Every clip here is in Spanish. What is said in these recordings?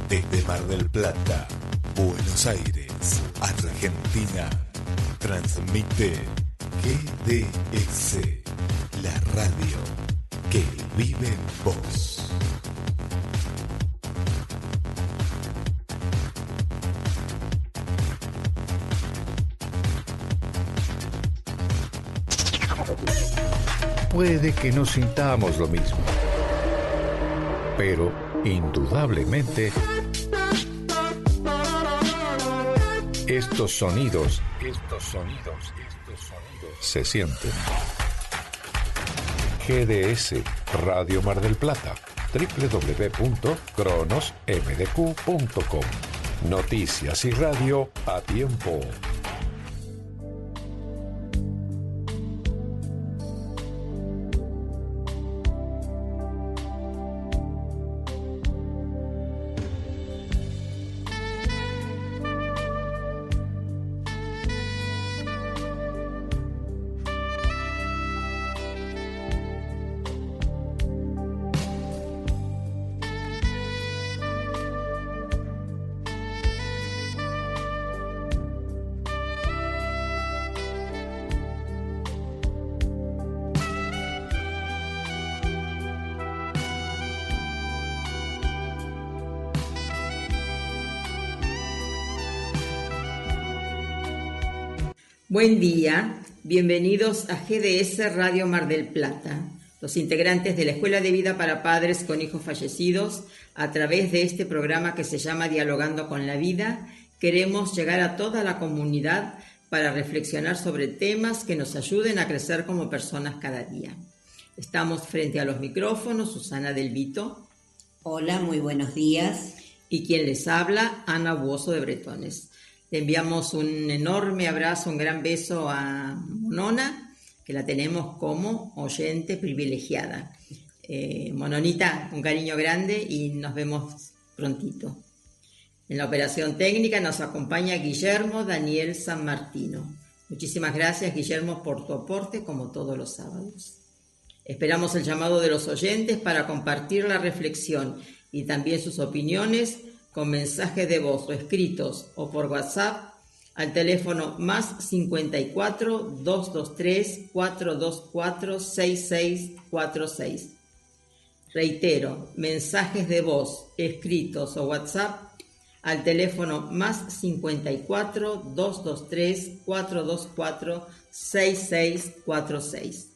Desde Mar del Plata, Buenos Aires, Argentina, transmite GDS, la radio que vive en vos. Puede que no sintamos lo mismo, pero indudablemente estos sonidos se sienten. GDS Radio Mar del Plata, www.cronosmdq.com. Noticias y radio a tiempo. Buen día, bienvenidos a GDS Radio Mar del Plata, los integrantes de la Escuela de Vida para Padres con Hijos Fallecidos. A través de este programa que se llama Dialogando con la Vida, queremos llegar a toda la comunidad para reflexionar sobre temas que nos ayuden a crecer como personas cada día. Estamos frente a los micrófonos, Susana Del Vito. Hola, muy buenos días. Y quien les habla, Ana Buoso de Bretones. Le enviamos un enorme abrazo, un gran beso a Monona, que la tenemos como oyente privilegiada. Mononita, un cariño grande y nos vemos prontito. En la operación técnica nos acompaña Guillermo Daniel San Martino. Muchísimas gracias, Guillermo, por tu aporte como todos los sábados. Esperamos el llamado de los oyentes para compartir la reflexión y también sus opiniones con mensajes de voz o escritos o por WhatsApp al teléfono más 54 223 424 6646. Reitero, mensajes de voz, escritos o WhatsApp al teléfono más 54 223 424 6646.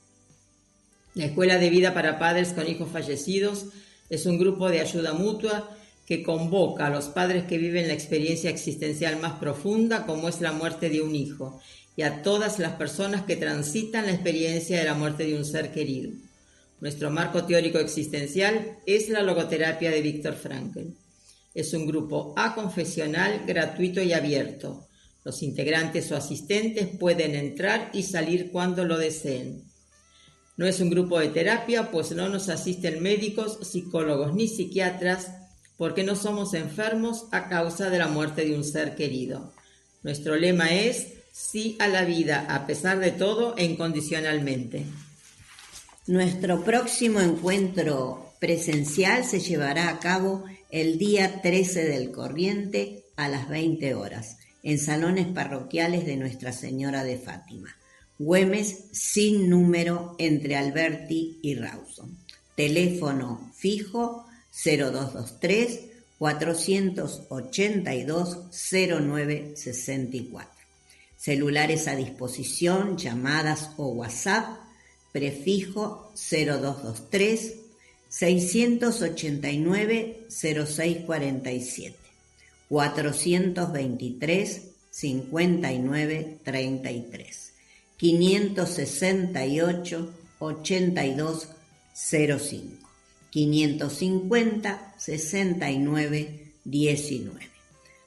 La Escuela de Vida para Padres con Hijos Fallecidos es un grupo de ayuda mutua que convoca a los padres que viven la experiencia existencial más profunda, como es la muerte de un hijo, y a todas las personas que transitan la experiencia de la muerte de un ser querido. Nuestro marco teórico existencial es la logoterapia de Viktor Frankl. Es un grupo aconfesional, gratuito y abierto. Los integrantes o asistentes pueden entrar y salir cuando lo deseen. No es un grupo de terapia, pues no nos asisten médicos, psicólogos ni psiquiatras, porque no somos enfermos a causa de la muerte de un ser querido. Nuestro lema es sí a la vida, a pesar de todo e incondicionalmente. Nuestro próximo encuentro presencial se llevará a cabo el día 13 del corriente a las 20 horas, en salones parroquiales de Nuestra Señora de Fátima, Güemes sin número entre Alberti y Rawson. Teléfono fijo 0223 482 0964. Celulares a disposición, llamadas o WhatsApp, prefijo 0223 689 0647, 423 59 33, 568 82 05. 550 69 19.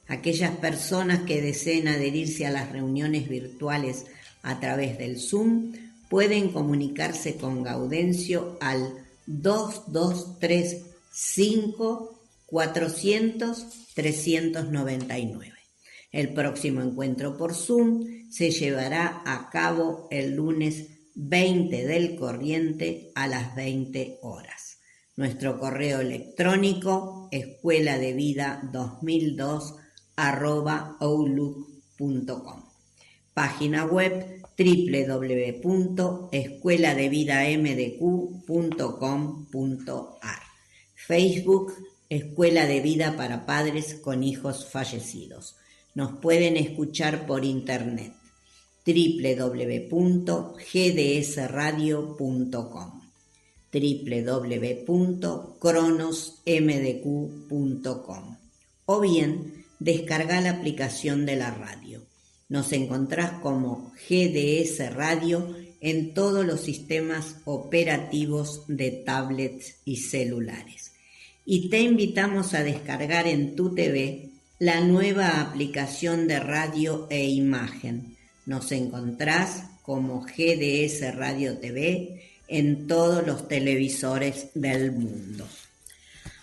Aquellas personas que deseen adherirse a las reuniones virtuales a través del Zoom pueden comunicarse con Gaudencio al 2235 400 399. El próximo encuentro por Zoom se llevará a cabo el lunes 20 del corriente a las 20 horas. Nuestro correo electrónico escueladevida2002@outlook.com. Página web www.escueladevidamdq.com.ar. Facebook Escuela de Vida para Padres con Hijos Fallecidos. Nos pueden escuchar por internet www.gdsradio.com, www.cronosmdq.com o bien descarga la aplicación de la radio. Nos encontrás como GDS Radio en todos los sistemas operativos de tablets y celulares. Y te invitamos a descargar en tu TV la nueva aplicación de radio e imagen. Nos encontrás como GDS Radio TV en todos los televisores del mundo.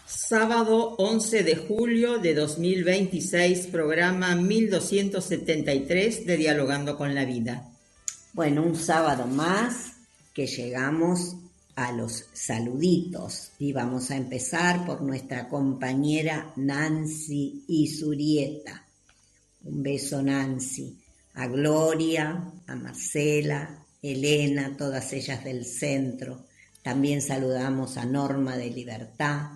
Sábado 11 de julio de 2026, programa 1273 de Dialogando con la Vida. Bueno, un sábado más que llegamos a los saluditos y vamos a empezar por nuestra compañera Nancy Isurieta. Un beso, Nancy. A Gloria, a Marcela, Elena, todas ellas del centro. También saludamos a Norma de Libertad,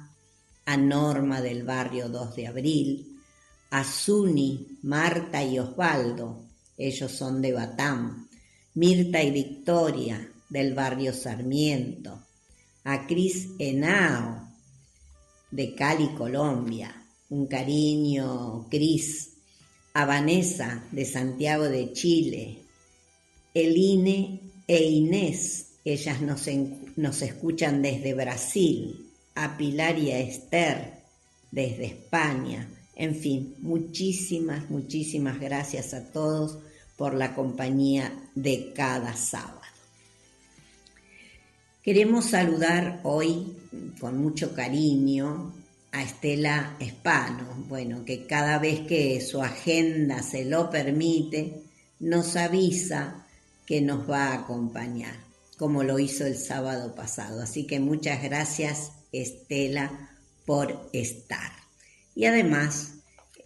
a Norma del barrio 2 de Abril, a Zuni, Marta y Osvaldo, ellos son de Batam, Mirta y Victoria del barrio Sarmiento, a Cris Henao de Cali, Colombia, un cariño, Cris, a Vanessa de Santiago de Chile, Eline e Inés, ellas nos escuchan desde Brasil, a Pilar y a Esther desde España. En fin, muchísimas gracias a todos por la compañía de cada sábado. Queremos saludar hoy con mucho cariño a Estela Espano, bueno, que cada vez que su agenda se lo permite, nos avisa que nos va a acompañar, como lo hizo el sábado pasado. Así que muchas gracias, Estela, por estar. Y además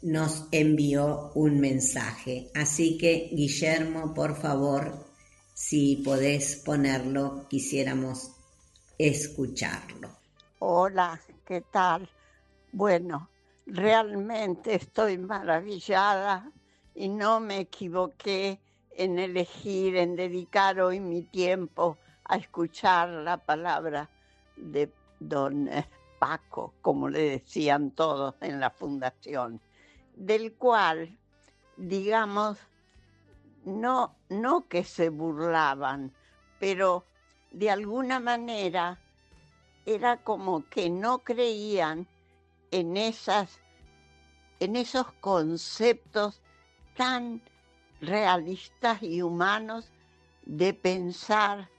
nos envió un mensaje. Así que, Guillermo, por favor, si podés ponerlo, quisiéramos escucharlo. Hola, ¿qué tal? Bueno, realmente estoy maravillada y no me equivoqué en elegir, en dedicar hoy mi tiempo a escuchar la palabra de don Paco, como le decían todos en la fundación, del cual, digamos, no que se burlaban, pero de alguna manera era como que no creían en esos conceptos tan realistas y humanos de pensar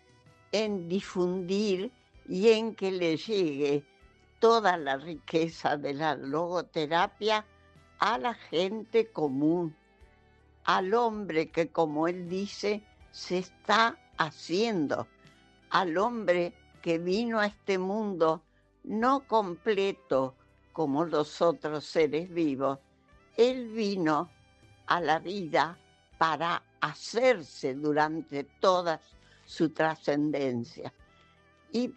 en difundir y en que le llegue toda la riqueza de la logoterapia a la gente común, al hombre que, como él dice, se está haciendo, al hombre que vino a este mundo no completo como los otros seres vivos. Él vino a la vida para hacerse durante toda su trascendencia. Y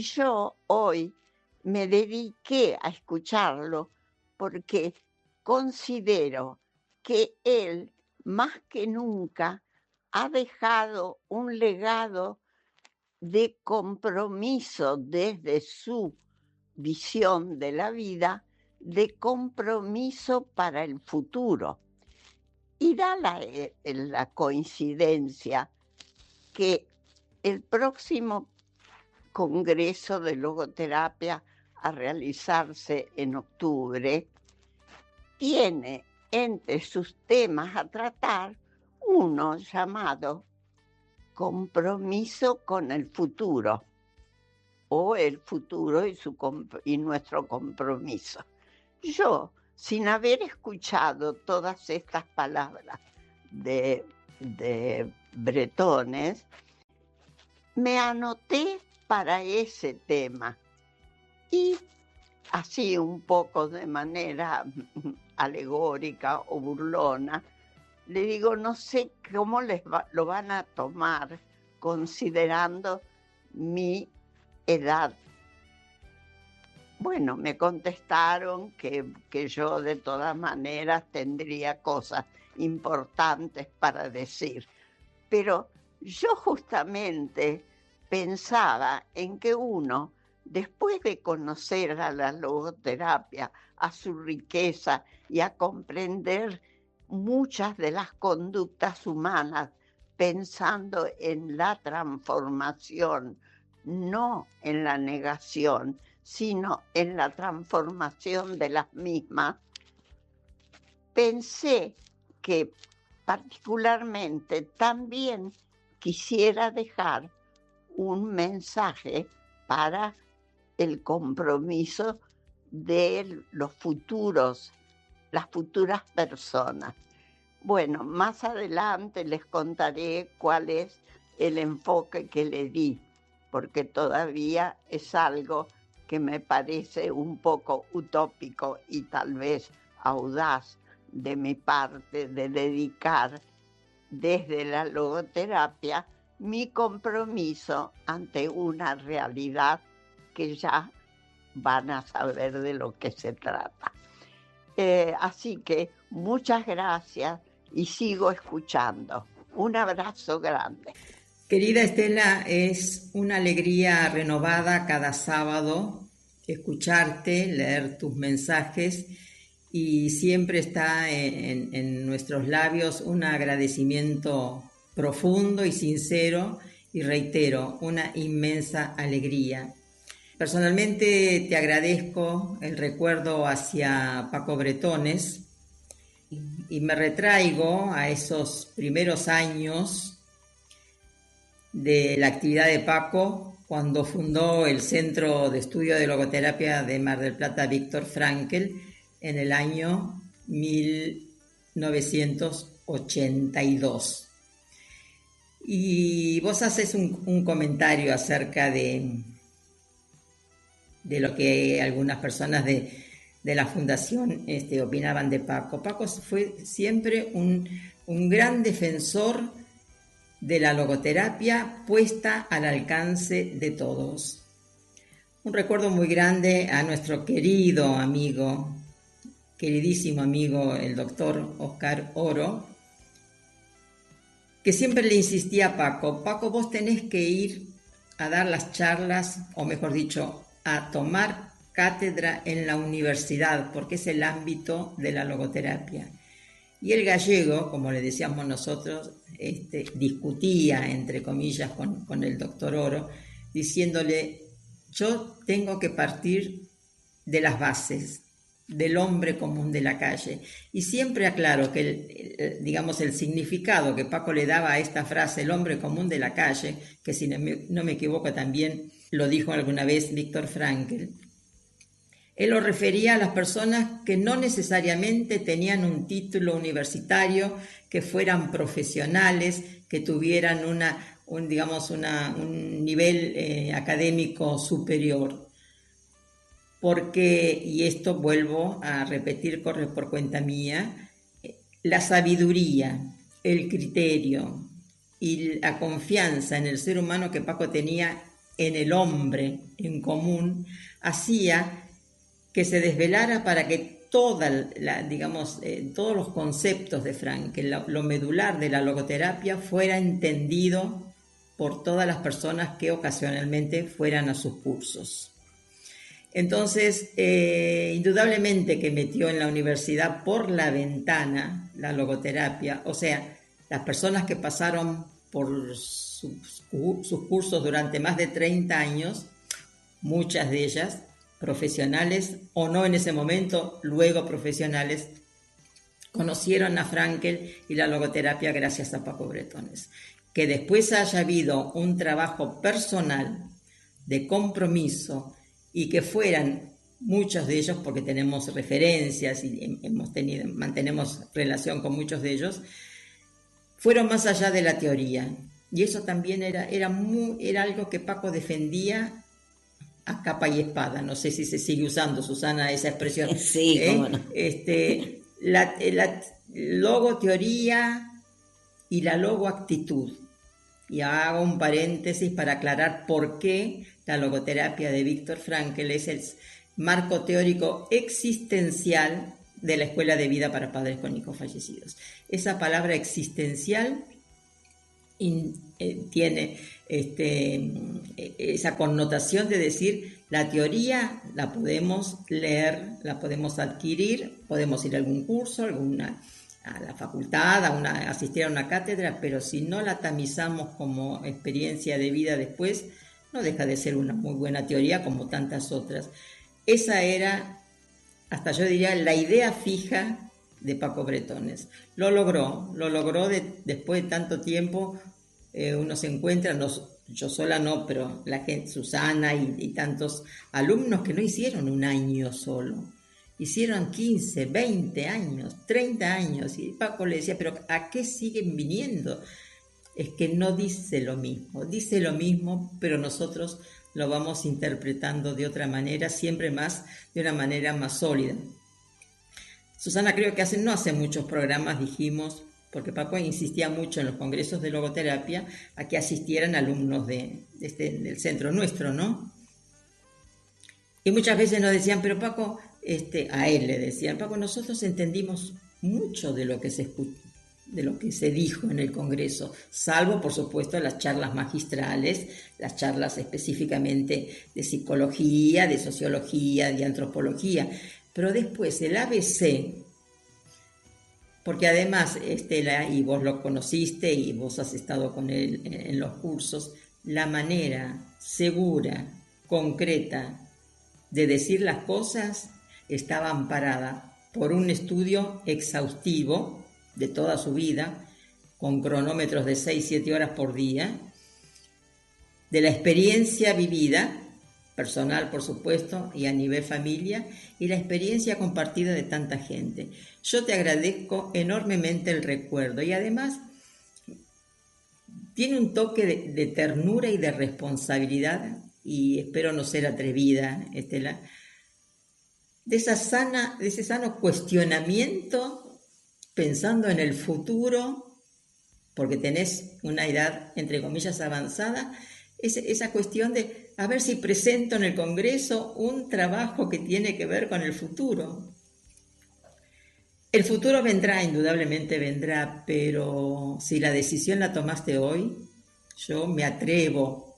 yo hoy me dediqué a escucharlo porque considero que él, más que nunca, ha dejado un legado de compromiso desde su visión de la vida, de compromiso para el futuro. Y da la coincidencia que el próximo Congreso de Logoterapia a realizarse en octubre tiene entre sus temas a tratar uno llamado Compromiso con el futuro, o el futuro y nuestro compromiso. Yo, sin haber escuchado todas estas palabras de bretones, me anoté para ese tema Y así un poco de manera alegórica o burlona, le digo, no sé cómo lo van a tomar considerando mi edad. Bueno, me contestaron que yo de todas maneras tendría cosas importantes para decir, pero yo justamente pensaba en que uno, después de conocer a la logoterapia, a su riqueza y a comprender muchas de las conductas humanas, pensando en la transformación, no en la negación, sino en la transformación de las mismas, pensé que particularmente también quisiera dejar un mensaje para el compromiso de los futuros, las futuras personas. Bueno, más adelante les contaré cuál es el enfoque que le di, porque todavía es algo que me parece un poco utópico y tal vez audaz de mi parte de dedicar desde la logoterapia mi compromiso ante una realidad que ya van a saber de lo que se trata. Así que muchas gracias y sigo escuchando. Un abrazo grande. Querida Estela, es una alegría renovada cada sábado escucharte, leer tus mensajes y siempre está en nuestros labios un agradecimiento profundo y sincero y reitero, una inmensa alegría. Personalmente te agradezco el recuerdo hacia Paco Bretones y me retraigo a esos primeros años de la actividad de Paco cuando fundó el Centro de Estudio de Logoterapia de Mar del Plata Víctor Frankl en el año 1982. Y vos haces un comentario acerca de lo que algunas personas de la fundación opinaban de Paco. Paco fue siempre un gran defensor de la logoterapia puesta al alcance de todos. Un recuerdo muy grande a nuestro queridísimo amigo, el doctor Oscar Oro, que siempre le insistía a Paco, vos tenés que ir a dar las charlas, o mejor dicho, a tomar cátedra en la universidad, porque es el ámbito de la logoterapia. Y el gallego, como le decíamos nosotros, discutía, entre comillas, con el doctor Oro, diciéndole, yo tengo que partir de las bases, del hombre común de la calle. Y siempre aclaro que el significado que Paco le daba a esta frase, el hombre común de la calle, que si no me equivoco también lo dijo alguna vez Víctor Frankl, él lo refería a las personas que no necesariamente tenían un título universitario, que fueran profesionales, que tuvieran un nivel académico superior. Porque, y esto vuelvo a repetir, corre por cuenta mía, la sabiduría, el criterio y la confianza en el ser humano que Paco tenía en el hombre en común, hacía que se desvelara para que todos los conceptos de Frankl, lo medular de la logoterapia, fuera entendido por todas las personas que ocasionalmente fueran a sus cursos. Entonces, indudablemente que metió en la universidad por la ventana la logoterapia, o sea, las personas que pasaron por sus cursos durante más de 30 años, muchas de ellas profesionales o no en ese momento, luego profesionales, conocieron a Frankl y la logoterapia gracias a Paco Bretones. Que después haya habido un trabajo personal de compromiso y que fueran muchos de ellos, porque tenemos referencias y mantenemos relación con muchos de ellos, fueron más allá de la teoría. Y eso también era algo que Paco defendía a capa y espada. No sé si se sigue usando, Susana, esa expresión. Sí, cómo no. La logoteoría y la logoactitud. Y hago un paréntesis para aclarar por qué la logoterapia de Viktor Frankl es el marco teórico existencial de la Escuela de Vida para Padres con Hijos Fallecidos. Esa palabra existencial tiene esa connotación de decir, la teoría la podemos leer, la podemos adquirir, podemos ir a algún curso, a la facultad, asistir a una cátedra, pero si no la tamizamos como experiencia de vida después, no deja de ser una muy buena teoría como tantas otras. Esa era, hasta yo diría, la idea fija de Paco Bretones. Lo logró después de tanto tiempo. Uno se encuentra, yo sola no, pero la gente, Susana y tantos alumnos que no hicieron un año solo, hicieron 15, 20 años, 30 años, y Paco le decía, pero ¿a qué siguen viniendo? Es que no dice lo mismo, pero nosotros lo vamos interpretando de otra manera, siempre de una manera más sólida. Susana, creo que no hace muchos programas dijimos, porque Paco insistía mucho en los congresos de logoterapia, a que asistieran alumnos del centro nuestro, ¿no? Y muchas veces nos decían, pero Paco, a él le decían, Paco, nosotros entendimos mucho de lo que se dijo en el congreso, salvo, por supuesto, las charlas magistrales, las charlas específicamente de psicología, de sociología, de antropología, pero después el ABC, porque además, Estela, y vos lo conociste y vos has estado con él en los cursos, la manera segura, concreta de decir las cosas estaba amparada por un estudio exhaustivo de toda su vida, con cronómetros de 6-7 horas por día, de la experiencia vivida, personal por supuesto, y a nivel familia, y la experiencia compartida de tanta gente. Yo te agradezco enormemente el recuerdo, y además tiene un toque de ternura y de responsabilidad, y espero no ser atrevida, Estela, de ese sano cuestionamiento, pensando en el futuro, porque tenés una edad, entre comillas, avanzada, esa cuestión de a ver si presento en el Congreso un trabajo que tiene que ver con el futuro. El futuro vendrá, indudablemente vendrá, pero si la decisión la tomaste hoy, yo me atrevo,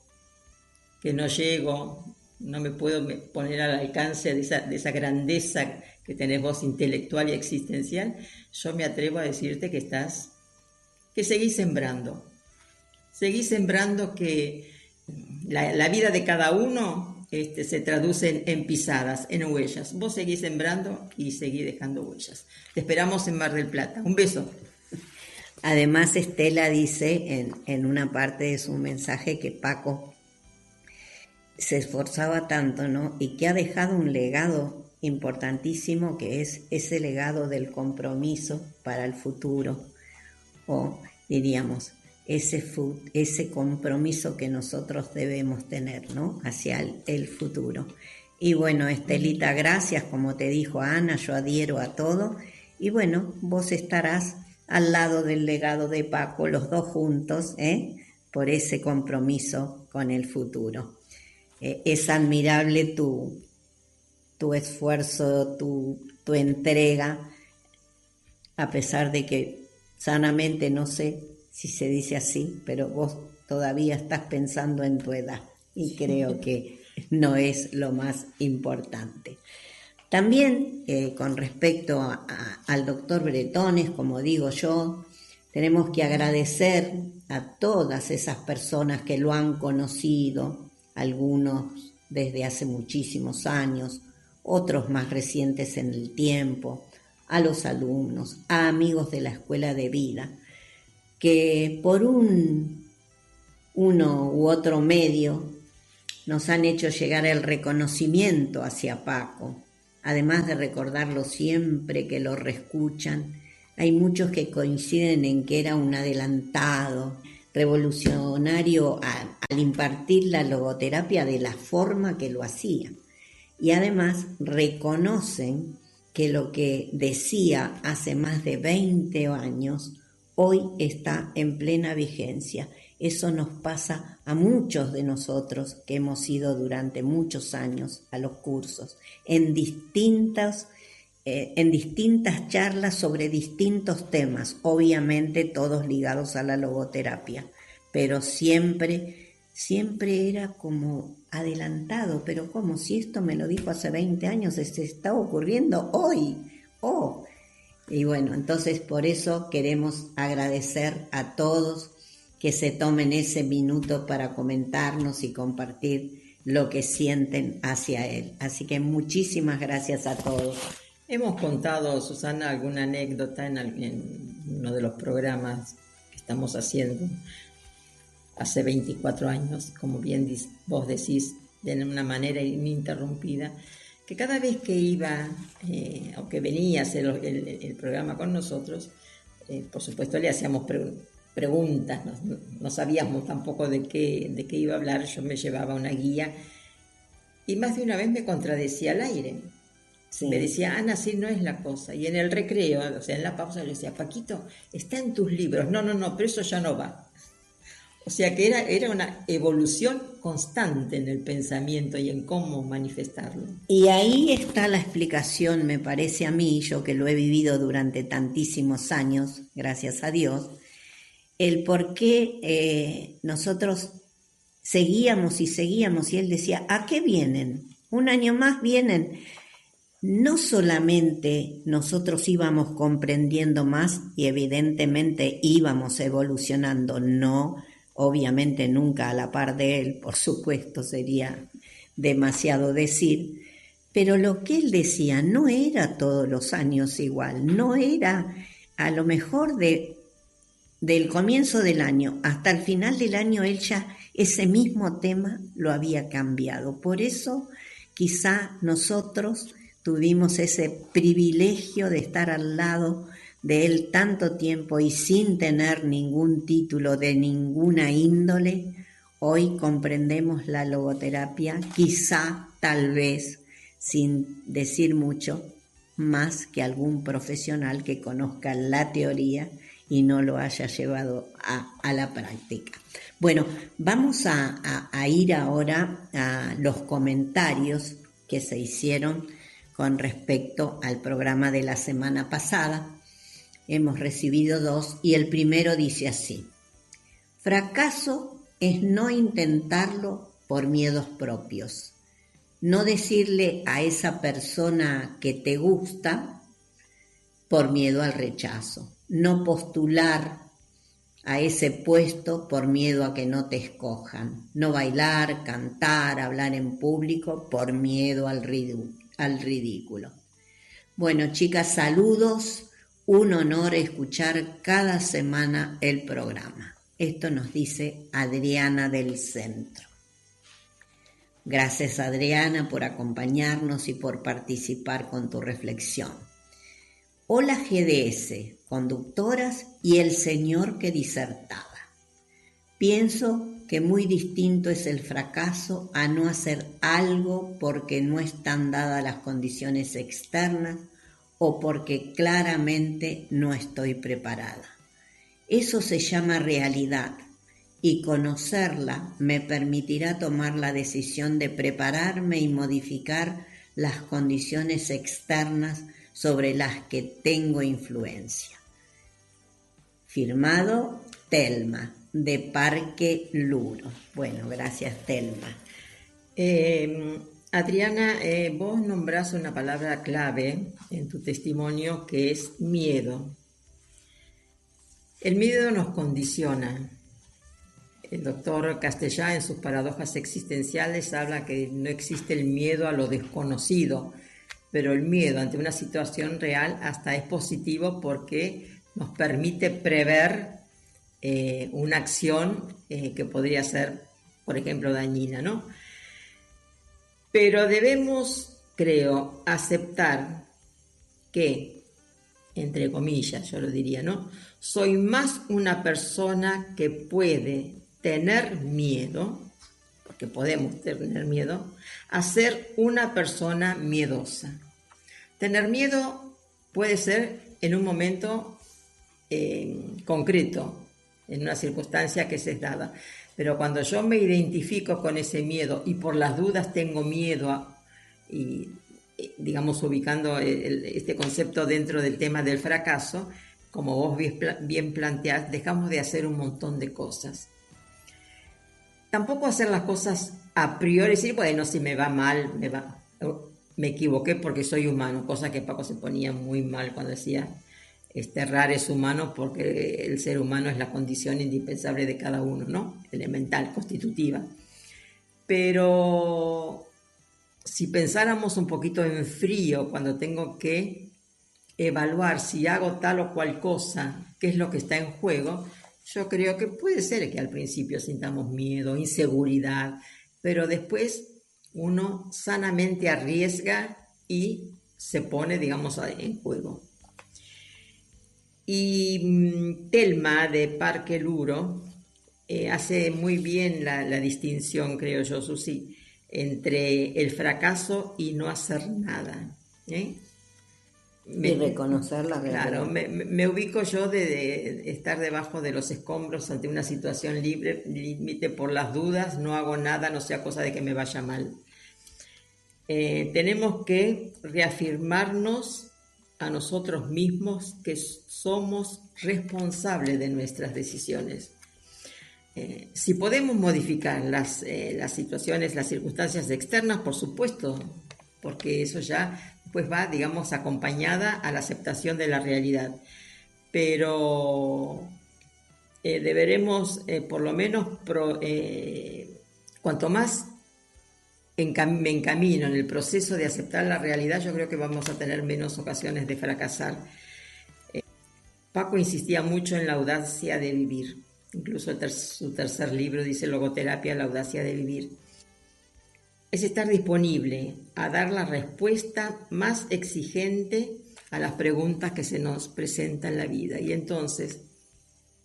que no llego, no me puedo poner al alcance de esa grandeza que tenés vos intelectual y existencial, yo me atrevo a decirte que seguís sembrando. Seguís sembrando que la vida de cada uno se traduce en pisadas, en huellas. Vos seguís sembrando y seguís dejando huellas. Te esperamos en Mar del Plata. Un beso. Además, Estela dice en una parte de su mensaje que Paco se esforzaba tanto, ¿no? Y que ha dejado un legado importantísimo, que es ese legado del compromiso para el futuro, o diríamos, ese compromiso que nosotros debemos tener, ¿no? Hacia el futuro. Y bueno, Estelita, gracias, como te dijo Ana, yo adhiero a todo, y bueno, vos estarás al lado del legado de Paco, los dos juntos, por ese compromiso con el futuro. Es admirable tu esfuerzo, tu entrega, a pesar de que sanamente, no sé si se dice así, pero vos todavía estás pensando en tu edad y creo que no es lo más importante. También con respecto al doctor Bretones, como digo yo, tenemos que agradecer a todas esas personas que lo han conocido, algunos desde hace muchísimos años, otros más recientes en el tiempo, a los alumnos, a amigos de la Escuela de Vida, que por uno u otro medio nos han hecho llegar el reconocimiento hacia Paco. Además de recordarlo siempre que lo reescuchan, hay muchos que coinciden en que era un adelantado revolucionario al impartir la logoterapia de la forma que lo hacía. Y además reconocen que lo que decía hace más de 20 años, hoy está en plena vigencia. Eso nos pasa a muchos de nosotros que hemos ido durante muchos años a los cursos, en distintas charlas sobre distintos temas, obviamente todos ligados a la logoterapia, pero siempre era como adelantado, pero como si esto me lo dijo hace 20 años, se está ocurriendo hoy, Y bueno, entonces por eso queremos agradecer a todos que se tomen ese minuto para comentarnos y compartir lo que sienten hacia él. Así que muchísimas gracias a todos. Hemos contado, Susana, alguna anécdota en uno de los programas que estamos haciendo hace 24 años, como bien vos decís, de una manera ininterrumpida, que cada vez que iba o que venía a hacer el programa con nosotros, por supuesto le hacíamos preguntas, no sabíamos tampoco de qué iba a hablar, yo me llevaba una guía y más de una vez me contradecía al aire. Sí. Me decía, Ana, así no es la cosa. Y en el recreo, o sea, en la pausa, le decía, Paquito, está en tus libros. No, pero eso ya no va. O sea que era una evolución constante en el pensamiento y en cómo manifestarlo. Y ahí está la explicación, me parece a mí, yo que lo he vivido durante tantísimos años, gracias a Dios, el por qué nosotros seguíamos y él decía, ¿a qué vienen? Un año más vienen. No solamente nosotros íbamos comprendiendo más y evidentemente íbamos evolucionando, no, obviamente nunca a la par de él, por supuesto sería demasiado decir, pero lo que él decía no era todos los años igual, no era a lo mejor del comienzo del año hasta el final del año él ya ese mismo tema lo había cambiado. Por eso quizá nosotros tuvimos ese privilegio de estar al lado de él tanto tiempo y sin tener ningún título de ninguna índole. Hoy comprendemos la logoterapia, quizá, tal vez, sin decir mucho, más que algún profesional que conozca la teoría y no lo haya llevado a la práctica. Bueno, vamos a ir ahora a los comentarios que se hicieron con respecto al programa de la semana pasada. Hemos recibido 2 y el primero dice así: fracaso es no intentarlo por miedos propios, no decirle a esa persona que te gusta por miedo al rechazo, no postular a ese puesto por miedo a que no te escojan, no bailar, cantar, hablar en público por miedo al ridículo. Bueno, chicas, saludos. Un honor escuchar cada semana el programa. Esto nos dice Adriana del Centro. Gracias, Adriana, por acompañarnos y por participar con tu reflexión. Hola GDS, conductoras y el señor que disertaba. Pienso que muy distinto es el fracaso a no hacer algo porque no están dadas las condiciones externas o porque claramente no estoy preparada. Eso se llama realidad y conocerla me permitirá tomar la decisión de prepararme y modificar las condiciones externas sobre las que tengo influencia. Firmado Telma, de Parque Luro. Bueno, gracias, Telma. Adriana, vos nombrás una palabra clave en tu testimonio que es miedo. El miedo nos condiciona. El doctor Castellá en sus paradojas existenciales habla que no existe el miedo a lo desconocido, pero el miedo ante una situación real hasta es positivo porque nos permite prever una acción que podría ser, por ejemplo, dañina, ¿no? Pero debemos, creo, aceptar que entre comillas, yo lo diría, ¿no? Soy más una persona que puede tener miedo, porque podemos tener miedo, a ser una persona miedosa. Tener miedo puede ser en un momento concreto, en una circunstancia que se es dada, pero cuando yo me identifico con ese miedo y por las dudas tengo miedo y digamos ubicando este concepto dentro del tema del fracaso, como vos bien planteás, dejamos de hacer un montón de cosas. Tampoco hacer las cosas a priori, decir, bueno, si me va mal, me equivoqué porque soy humano, cosa que Paco se ponía muy mal cuando decía, errar es humano porque el ser humano es la condición indispensable de cada uno, ¿no? Elemental, constitutiva. Pero si pensáramos un poquito en frío cuando tengo que evaluar si hago tal o cual cosa, qué es lo que está en juego, yo creo que puede ser que al principio sintamos miedo, inseguridad, pero después uno sanamente arriesga y se pone, digamos, en juego. Y Telma de Parque Luro hace muy bien la distinción, creo yo, Susi, entre el fracaso y no hacer nada. Y reconocer la realidad. Claro, me ubico yo de estar debajo de los escombros ante una situación límite por las dudas, no hago nada, no sea cosa de que me vaya mal. Tenemos que reafirmarnos a nosotros mismos que somos responsables de nuestras decisiones. Si podemos modificar las situaciones, las circunstancias externas, por supuesto, porque eso ya pues va, digamos, acompañada a la aceptación de la realidad. Pero deberemos, por lo menos, cuanto más me encamino en el proceso de aceptar la realidad, yo creo que vamos a tener menos ocasiones de fracasar. Paco insistía mucho en la audacia de vivir. Incluso su tercer libro dice Logoterapia, la audacia de vivir. Es estar disponible a dar la respuesta más exigente a las preguntas que se nos presentan en la vida. Y entonces,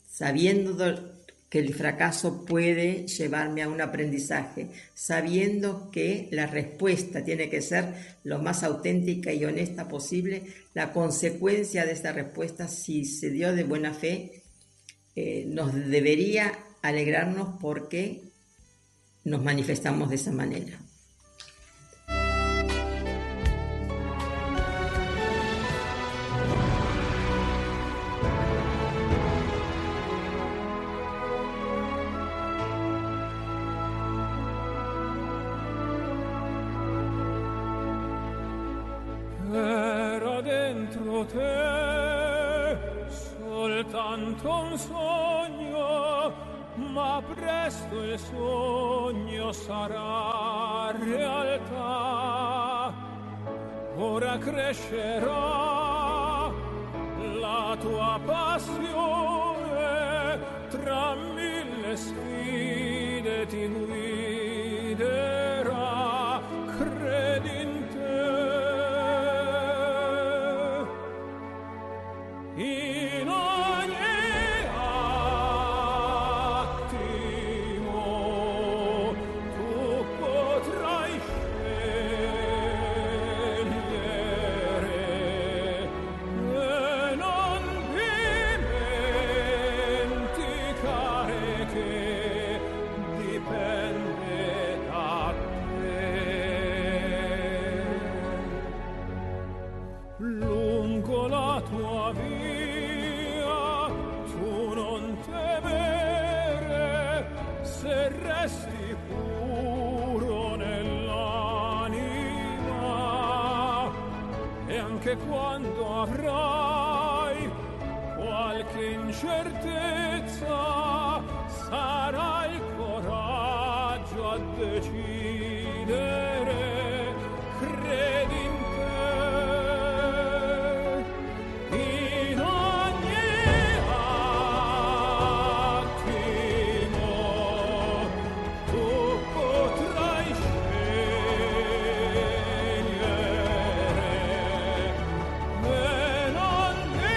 sabiendo que el fracaso puede llevarme a un aprendizaje, sabiendo que la respuesta tiene que ser lo más auténtica y honesta posible, la consecuencia de esa respuesta, si se dio de buena fe, nos debería alegrarnos porque nos manifestamos de esa manera. Era dentro te soltanto un sogno, ma presto il sogno sarà realtà. Ora crescerà la tua passione, tra mille sfide ti guiderà. Credi in te. In ogni attimo tu potrai scegliere e non dimenticare che dipende da te. Lungo la tua via tu non temere, se resti puro nell'anima, e anche quando avrai qualche incertezza sarà il coraggio a decidere. Credi in te. In ogni attimo tu potrai scegliere e non dimenticare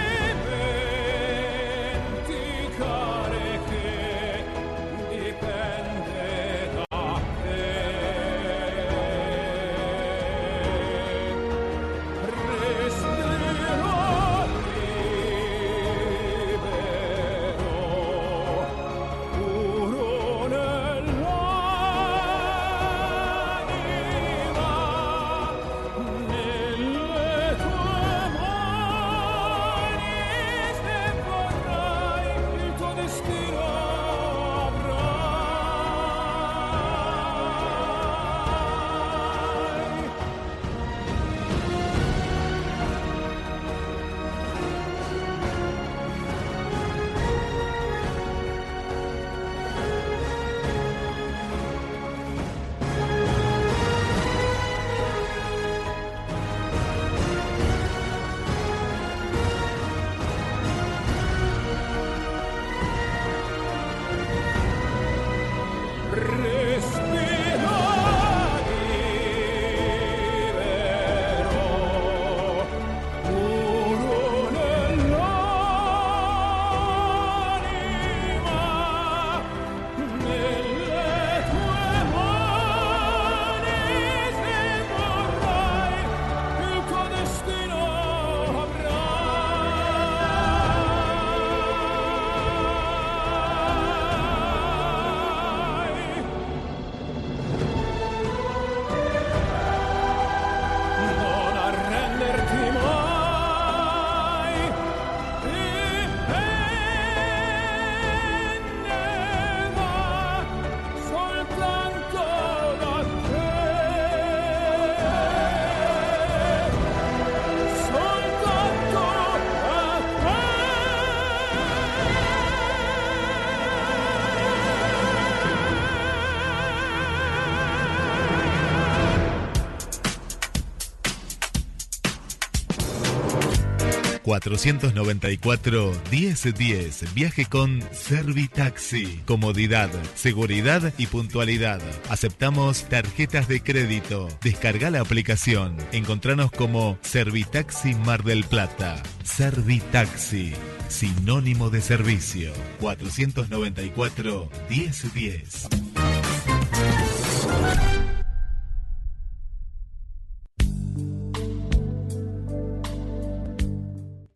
494-1010. Viaje con Servitaxi. Comodidad, seguridad y puntualidad. Aceptamos tarjetas de crédito. Descarga la aplicación. Encontranos como Servitaxi Mar del Plata. Servitaxi, sinónimo de servicio. 494-1010.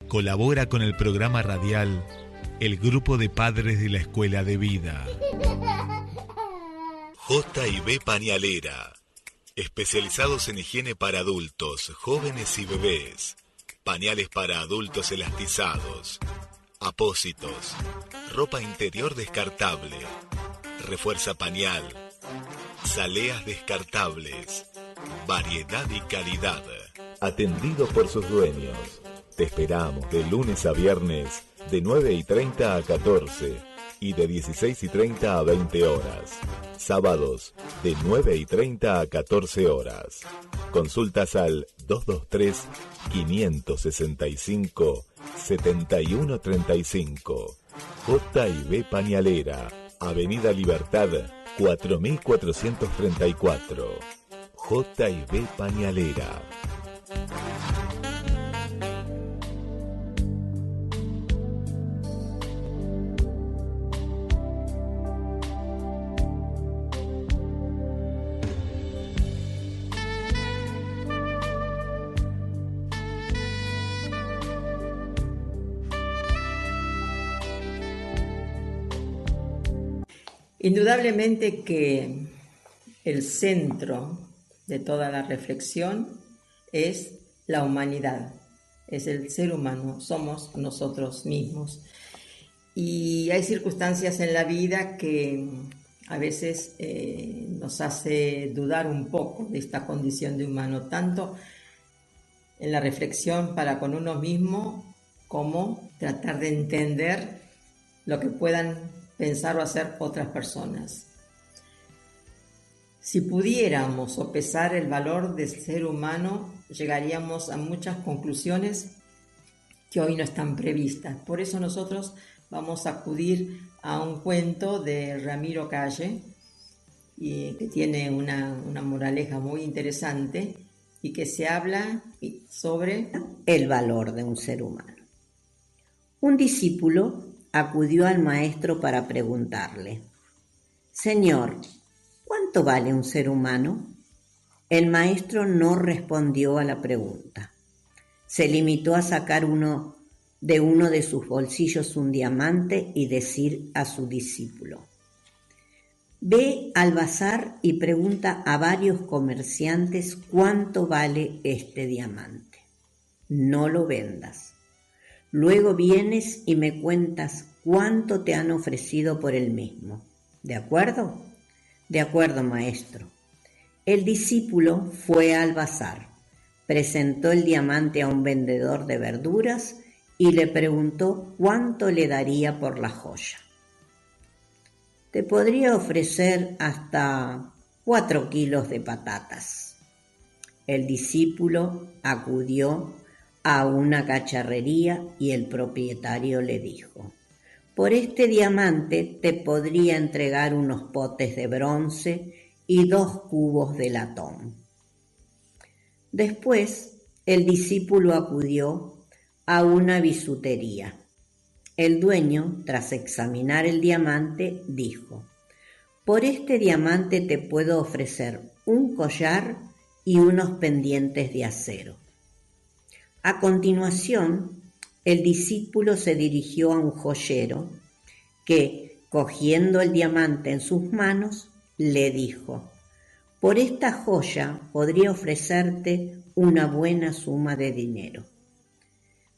Colabora con el programa radial el grupo de padres de la Escuela de Vida. J&B Pañalera. Especializados en higiene para adultos, jóvenes y bebés. Pañales para adultos elastizados. Apósitos. Ropa interior descartable. Refuerza pañal. Zaleas descartables. Variedad y calidad. Atendido por sus dueños. Te esperamos de lunes a viernes de 9:30 a 14 y de 16:30 a 20 horas. Sábados de 9:30 a 14 horas. Consultas al 223-565-7135. J&B Pañalera, Avenida Libertad 4434. J&B Pañalera. Indudablemente que el centro de toda la reflexión es la humanidad, es el ser humano, somos nosotros mismos. Y hay circunstancias en la vida que a veces nos hace dudar un poco de esta condición de humano, tanto en la reflexión para con uno mismo como tratar de entender lo que puedan pensar o hacer otras personas. Si pudiéramos sopesar el valor del ser humano, llegaríamos a muchas conclusiones que hoy no están previstas. Por eso nosotros vamos a acudir a un cuento de Ramiro Calle, que tiene una moraleja muy interesante y que se habla sobre el valor de un ser humano. Un discípulo acudió al maestro para preguntarle: Señor, ¿cuánto vale un ser humano? El maestro no respondió a la pregunta. Se limitó a sacar uno de sus bolsillos un diamante y decir a su discípulo: Ve al bazar y pregunta a varios comerciantes cuánto vale este diamante. No lo vendas. Luego vienes y me cuentas cuánto te han ofrecido por el mismo. ¿De acuerdo? De acuerdo, maestro. El discípulo fue al bazar, presentó el diamante a un vendedor de verduras y le preguntó cuánto le daría por la joya. Te podría ofrecer hasta 4 kilos de patatas. El discípulo acudió a una cacharrería y el propietario le dijo: por este diamante te podría entregar unos potes de bronce y 2 cubos de latón. Después el discípulo acudió a una bisutería. El dueño, tras examinar el diamante, dijo: por este diamante te puedo ofrecer un collar y unos pendientes de acero. A continuación, el discípulo se dirigió a un joyero que, cogiendo el diamante en sus manos, le dijo: por esta joya podría ofrecerte una buena suma de dinero.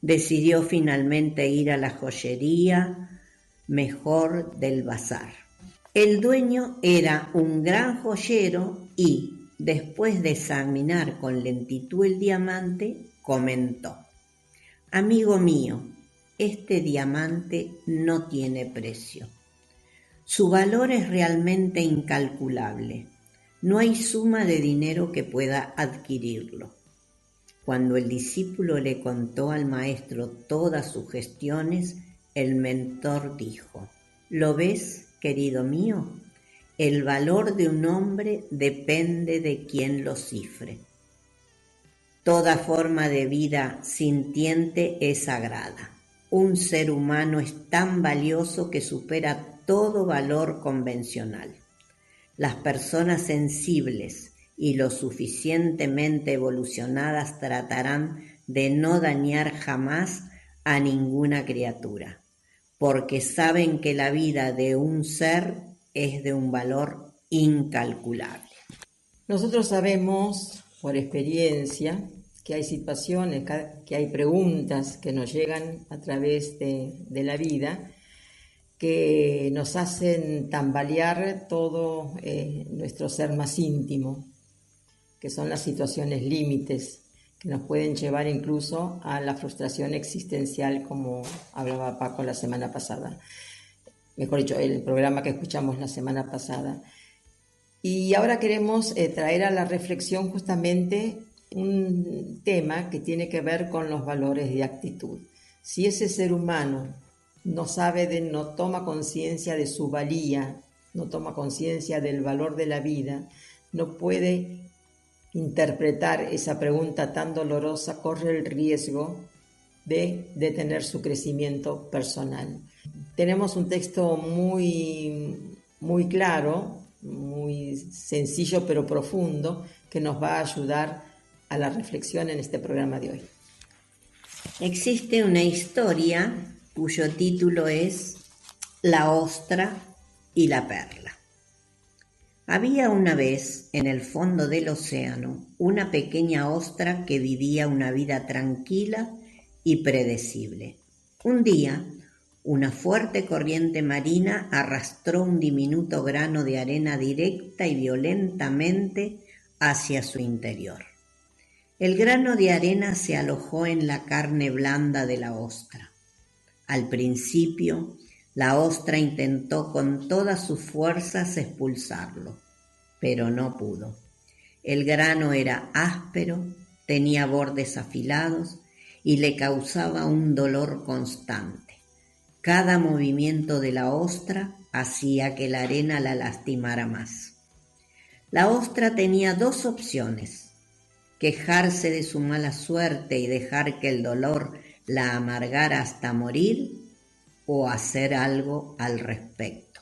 Decidió finalmente ir a la joyería mejor del bazar. El dueño era un gran joyero y, después de examinar con lentitud el diamante, comentó: amigo mío, este diamante no tiene precio. Su valor es realmente incalculable. No hay suma de dinero que pueda adquirirlo. Cuando el discípulo le contó al maestro todas sus gestiones, el mentor dijo: ¿lo ves, querido mío? El valor de un hombre depende de quien lo cifre. Toda forma de vida sintiente es sagrada. Un ser humano es tan valioso que supera todo valor convencional. Las personas sensibles y lo suficientemente evolucionadas tratarán de no dañar jamás a ninguna criatura, porque saben que la vida de un ser es de un valor incalculable. Nosotros sabemos por experiencia que hay situaciones, que hay preguntas que nos llegan a través de la vida que nos hacen tambalear todo nuestro ser más íntimo, que son las situaciones límites, que nos pueden llevar incluso a la frustración existencial, como hablaba Paco la semana pasada. Mejor dicho, el programa que escuchamos la semana pasada. Y ahora queremos traer a la reflexión justamente un tema que tiene que ver con los valores de actitud. Si ese ser humano no toma conciencia de su valía, no toma conciencia del valor de la vida, no puede interpretar esa pregunta tan dolorosa, corre el riesgo de detener su crecimiento personal. Tenemos un texto muy, muy claro, muy sencillo pero profundo, que nos va a ayudar a la reflexión en este programa de hoy. Existe una historia cuyo título es La ostra y la perla. Había una vez en el fondo del océano una pequeña ostra que vivía una vida tranquila y predecible. Un día, una fuerte corriente marina arrastró un diminuto grano de arena directa y violentamente hacia su interior. El grano de arena se alojó en la carne blanda de la ostra. Al principio, la ostra intentó con todas sus fuerzas expulsarlo, pero no pudo. El grano era áspero, tenía bordes afilados y le causaba un dolor constante. Cada movimiento de la ostra hacía que la arena la lastimara más. La ostra tenía dos opciones: quejarse de su mala suerte y dejar que el dolor la amargara hasta morir, o hacer algo al respecto.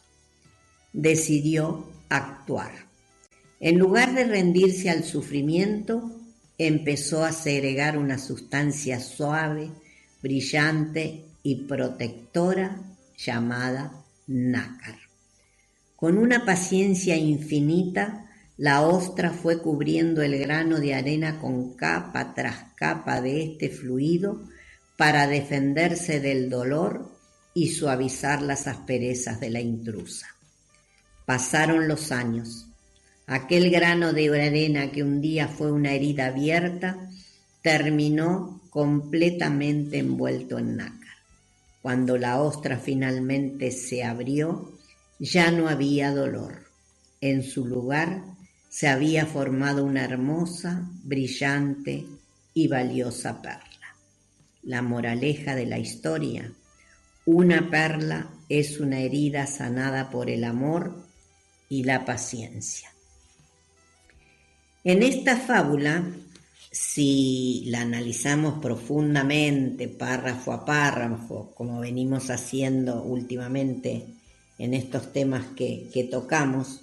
Decidió actuar. En lugar de rendirse al sufrimiento, empezó a segregar una sustancia suave, brillante y protectora llamada nácar. Con una paciencia infinita, la ostra fue cubriendo el grano de arena con capa tras capa de este fluido para defenderse del dolor y suavizar las asperezas de la intrusa. Pasaron los años. Aquel grano de arena que un día fue una herida abierta terminó completamente envuelto en nácar. Cuando la ostra finalmente se abrió, ya no había dolor. En su lugar se había formado una hermosa, brillante y valiosa perla. La moraleja de la historia: una perla es una herida sanada por el amor y la paciencia. En esta fábula, si la analizamos profundamente, párrafo a párrafo, como venimos haciendo últimamente en estos temas que tocamos,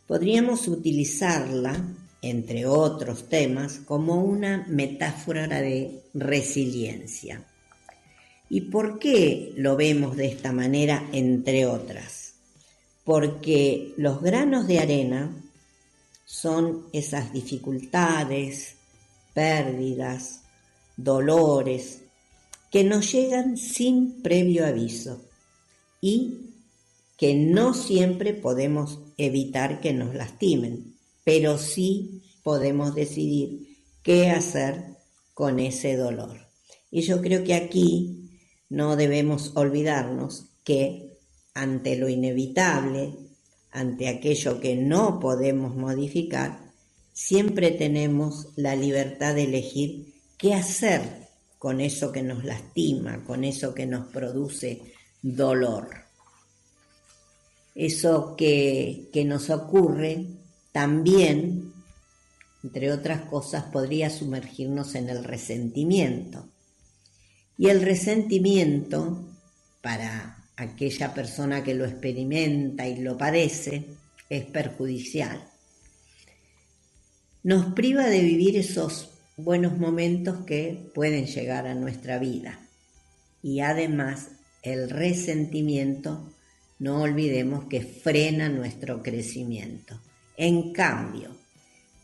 podríamos utilizarla, entre otros temas, como una metáfora de resiliencia. ¿Y por qué lo vemos de esta manera, entre otras? Porque los granos de arena son esas dificultades, pérdidas, dolores, que nos llegan sin previo aviso y que no siempre podemos evitar que nos lastimen, pero sí podemos decidir qué hacer con ese dolor. Y yo creo que aquí no debemos olvidarnos que ante lo inevitable, ante aquello que no podemos modificar, siempre tenemos la libertad de elegir qué hacer con eso que nos lastima, con eso que nos produce dolor. Eso que nos ocurre también, entre otras cosas, podría sumergirnos en el resentimiento. Y el resentimiento, para aquella persona que lo experimenta y lo padece, es perjudicial. Nos priva de vivir esos buenos momentos que pueden llegar a nuestra vida. Y además, el resentimiento, no olvidemos que frena nuestro crecimiento. En cambio,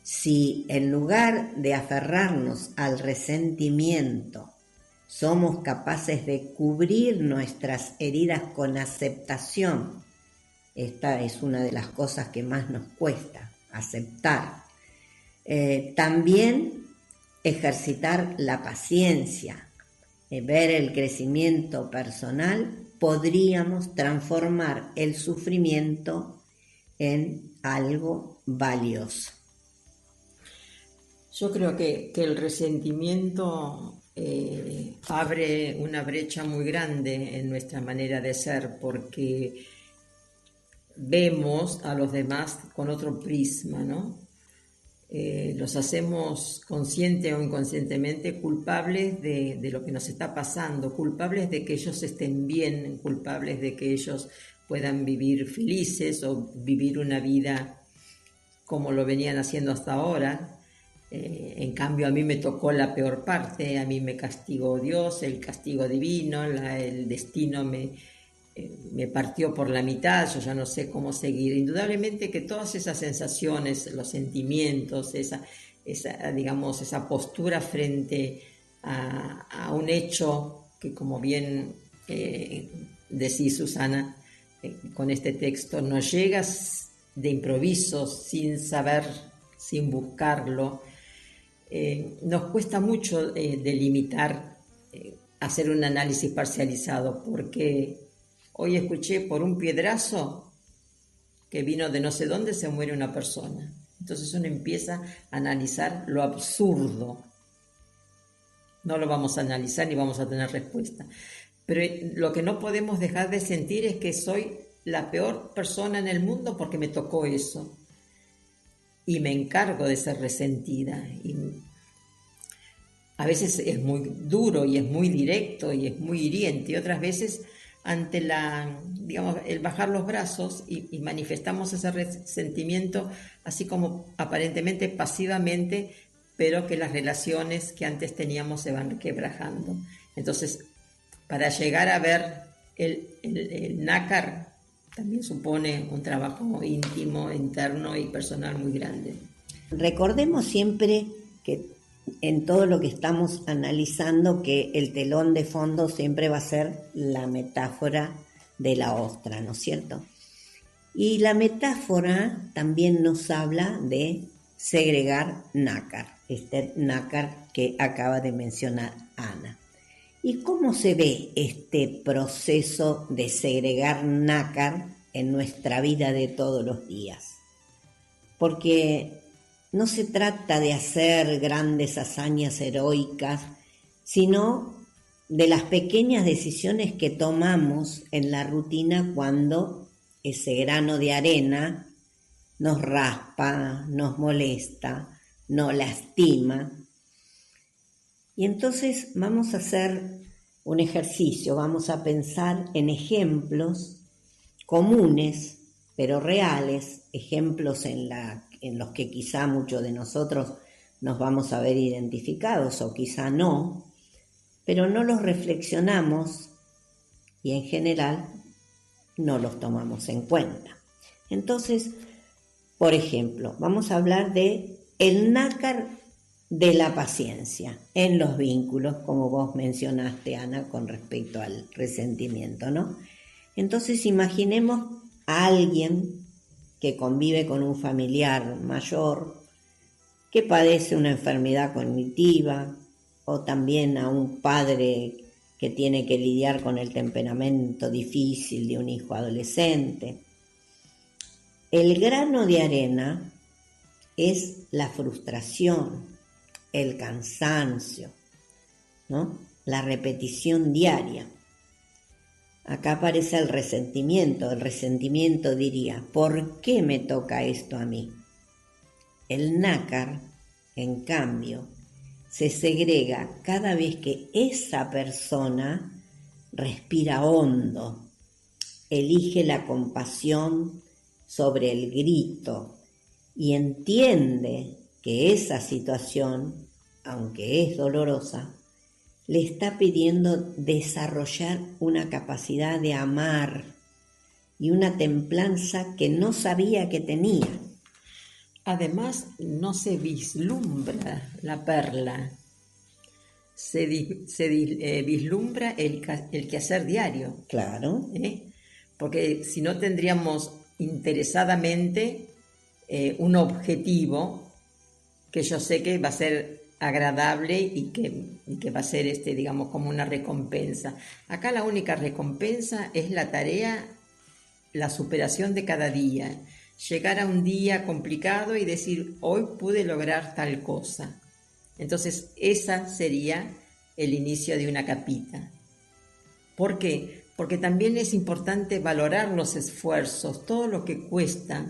si en lugar de aferrarnos al resentimiento, somos capaces de cubrir nuestras heridas con aceptación, esta es una de las cosas que más nos cuesta, aceptar. También ejercitar la paciencia, ver el crecimiento personal, podríamos transformar el sufrimiento en algo valioso. Yo creo que el resentimiento abre una brecha muy grande en nuestra manera de ser, porque vemos a los demás con otro prisma, ¿no? Los hacemos consciente o inconscientemente culpables de lo que nos está pasando, culpables de que ellos estén bien, culpables de que ellos puedan vivir felices o vivir una vida como lo venían haciendo hasta ahora. En cambio, a mí me tocó la peor parte, a mí me castigó Dios, el castigo divino, el destino me partió por la mitad, yo ya no sé cómo seguir. Indudablemente que todas esas sensaciones, los sentimientos, esa postura frente a un hecho que, como bien decís, Susana, con este texto, nos llega de improviso, sin saber, sin buscarlo. Nos cuesta mucho delimitar, hacer un análisis parcializado, porque hoy escuché por un piedrazo que vino de no sé dónde se muere una persona. Entonces uno empieza a analizar lo absurdo. No lo vamos a analizar ni vamos a tener respuesta. Pero lo que no podemos dejar de sentir es que soy la peor persona en el mundo porque me tocó eso. Y me encargo de ser resentida. Y a veces es muy duro y es muy directo y es muy hiriente. Y otras veces, ante el bajar los brazos y manifestamos ese resentimiento, así como aparentemente pasivamente, pero que las relaciones que antes teníamos se van quebrajando. Entonces, para llegar a ver el nácar, también supone un trabajo íntimo, interno y personal muy grande. Recordemos siempre que en todo lo que estamos analizando, que el telón de fondo siempre va a ser la metáfora de la ostra, ¿no es cierto? Y la metáfora también nos habla de segregar nácar, este nácar que acaba de mencionar Ana. ¿Y cómo se ve este proceso de segregar nácar en nuestra vida de todos los días? Porque no se trata de hacer grandes hazañas heroicas, sino de las pequeñas decisiones que tomamos en la rutina cuando ese grano de arena nos raspa, nos molesta, nos lastima. Y entonces vamos a hacer un ejercicio, vamos a pensar en ejemplos comunes, pero reales, ejemplos en los que quizá muchos de nosotros nos vamos a ver identificados o quizá no, pero no los reflexionamos y en general no los tomamos en cuenta. Entonces, por ejemplo, vamos a hablar de el nácar de la paciencia en los vínculos, como vos mencionaste, Ana, con respecto al resentimiento, ¿no? Entonces imaginemos a alguien que convive con un familiar mayor, que padece una enfermedad cognitiva, o también a un padre que tiene que lidiar con el temperamento difícil de un hijo adolescente. El grano de arena es la frustración, el cansancio, ¿no? La repetición diaria. Acá aparece el resentimiento diría, ¿por qué me toca esto a mí? El nácar, en cambio, se segrega cada vez que esa persona respira hondo, elige la compasión sobre el grito y entiende que esa situación, aunque es dolorosa, le está pidiendo desarrollar una capacidad de amar y una templanza que no sabía que tenía. Además, no se vislumbra la perla, se vislumbra el quehacer diario. Claro. Porque si no tendríamos interesadamente un objetivo que yo sé que va a ser agradable y que va a ser digamos como una recompensa. Acá la única recompensa es la tarea, la superación de cada día, llegar a un día complicado y decir hoy pude lograr tal cosa. Entonces esa sería el inicio de una capita. ¿Por qué? Porque también es importante valorar los esfuerzos, todo lo que cuesta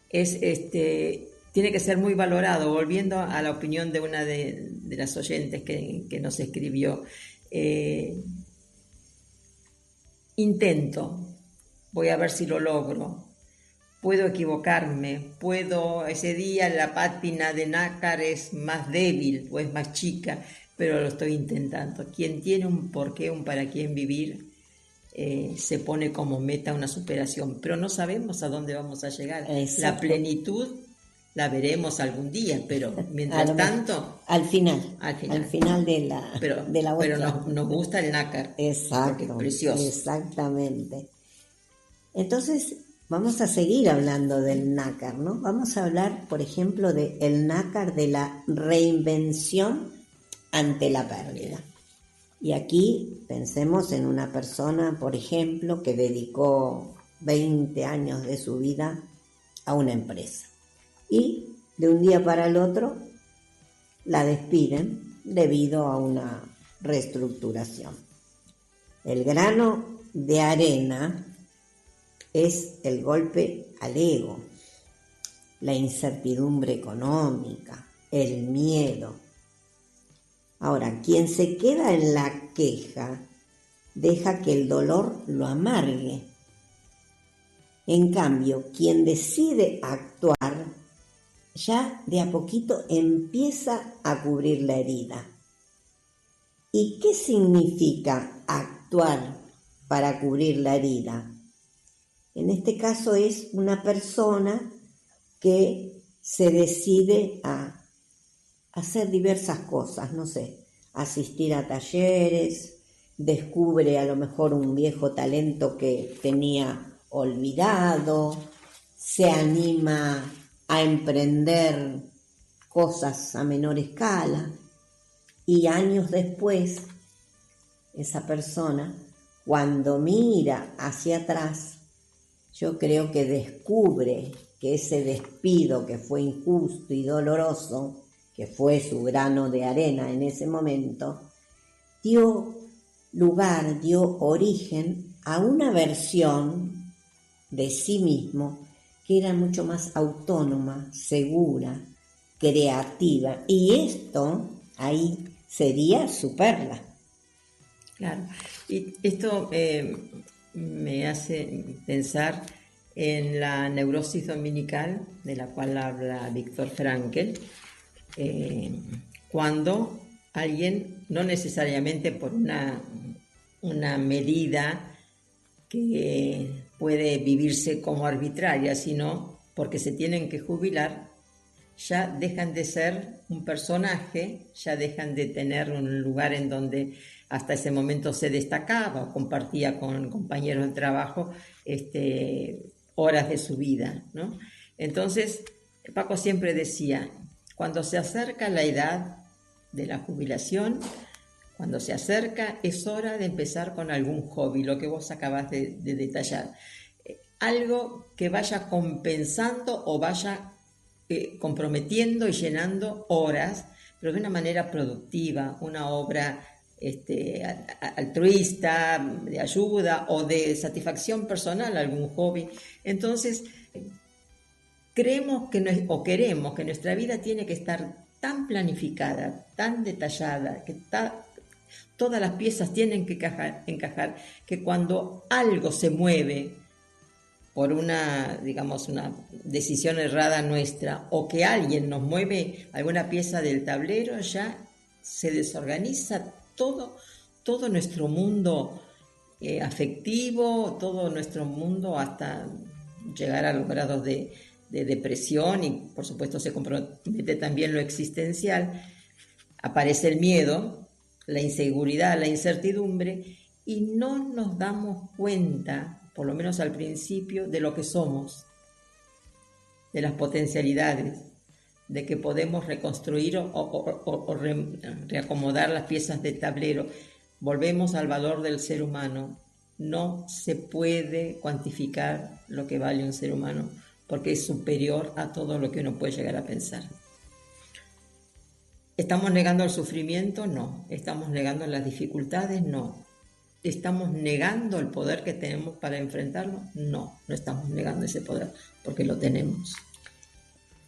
tiene que ser muy valorado. Volviendo a la opinión de una de las oyentes que nos escribió, intento, voy a ver si lo logro, puedo equivocarme, ese día la pátina de nácar es más débil o es más chica, pero lo estoy intentando. Quien tiene un porqué, un para quién vivir, se pone como meta una superación, pero no sabemos a dónde vamos a llegar. Exacto. La plenitud la veremos algún día, pero mientras tanto... Al final de la Pero nos gusta el nácar. Exacto. Porque es precioso. Exactamente. Entonces, vamos a seguir hablando del nácar, ¿no? Vamos a hablar, por ejemplo, del nácar de la reinvención ante la pérdida. Y aquí pensemos en una persona, por ejemplo, que dedicó 20 años de su vida a una empresa. Y de un día para el otro la despiden debido a una reestructuración. El grano de arena es el golpe al ego, la incertidumbre económica, el miedo. Ahora, quien se queda en la queja deja que el dolor lo amargue. En cambio, quien decide actuar ya de a poquito empieza a cubrir la herida. ¿Y qué significa actuar para cubrir la herida? En este caso es una persona que se decide a hacer diversas cosas, no sé, asistir a talleres, descubre a lo mejor un viejo talento que tenía olvidado, se anima a emprender cosas a menor escala y años después esa persona, cuando mira hacia atrás, yo creo que descubre que ese despido que fue injusto y doloroso, que fue su grano de arena en ese momento, dio lugar, dio origen a una versión de sí mismo que era mucho más autónoma, segura, creativa. Y esto ahí sería su perla. Claro, y esto me hace pensar en la neurosis dominical, de la cual habla Viktor Frankl, cuando alguien, no necesariamente por una medida que puede vivirse como arbitraria, sino porque se tienen que jubilar, ya dejan de ser un personaje, ya dejan de tener un lugar en donde hasta ese momento se destacaba o compartía con compañeros de trabajo horas de su vida, ¿no? Entonces, Paco siempre decía, cuando se acerca la edad de la jubilación, cuando se acerca, es hora de empezar con algún hobby, lo que vos acabas de detallar. Algo que vaya compensando o vaya comprometiendo y llenando horas, pero de una manera productiva, una obra altruista, de ayuda o de satisfacción personal, algún hobby. Entonces, queremos que nuestra vida tiene que estar tan planificada, tan detallada, que todas las piezas tienen que encajar, que cuando algo se mueve por una decisión errada nuestra, o que alguien nos mueve alguna pieza del tablero, ya se desorganiza todo nuestro mundo afectivo, todo nuestro mundo, hasta llegar a los grados de depresión, y por supuesto se compromete también lo existencial. Aparece el miedo, la inseguridad, la incertidumbre, y no nos damos cuenta, por lo menos al principio, de lo que somos, de las potencialidades, de que podemos reconstruir o reacomodar las piezas del tablero. Volvemos al valor del ser humano. No se puede cuantificar lo que vale un ser humano, porque es superior a todo lo que uno puede llegar a pensar. ¿Estamos negando el sufrimiento? No. ¿Estamos negando las dificultades? No. ¿Estamos negando el poder que tenemos para enfrentarlo? No, no estamos negando ese poder, porque lo tenemos.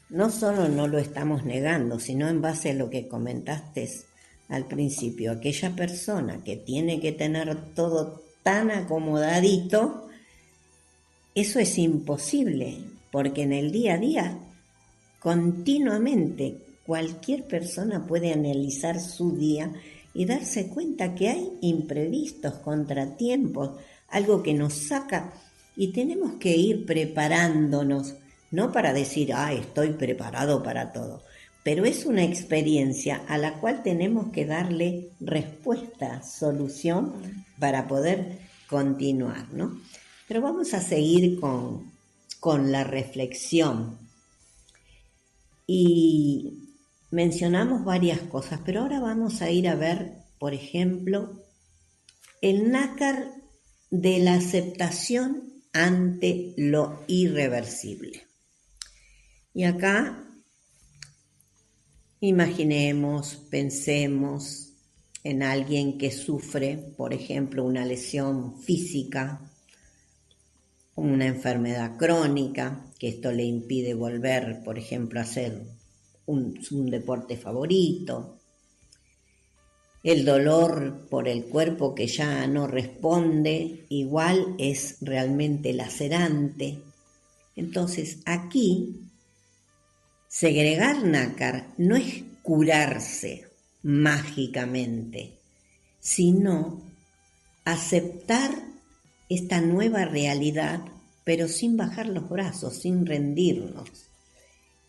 No solo no lo estamos negando, sino en base a lo que comentaste al principio, aquella persona que tiene que tener todo tan acomodadito, eso es imposible, porque en el día a día, continuamente, cualquier persona puede analizar su día y darse cuenta que hay imprevistos, contratiempos, algo que nos saca, y tenemos que ir preparándonos, no para decir, estoy preparado para todo, pero es una experiencia a la cual tenemos que darle respuesta, solución, para poder continuar, ¿no? Pero vamos a seguir con la reflexión. Y mencionamos varias cosas, pero ahora vamos a ir a ver, por ejemplo, el nácar de la aceptación ante lo irreversible. Y acá imaginemos, pensemos en alguien que sufre, por ejemplo, una lesión física, una enfermedad crónica, que esto le impide volver, por ejemplo, a hacer un deporte favorito, el dolor por el cuerpo que ya no responde, igual es realmente lacerante. Entonces aquí, segregar nácar no es curarse mágicamente, sino aceptar esta nueva realidad, pero sin bajar los brazos, sin rendirnos.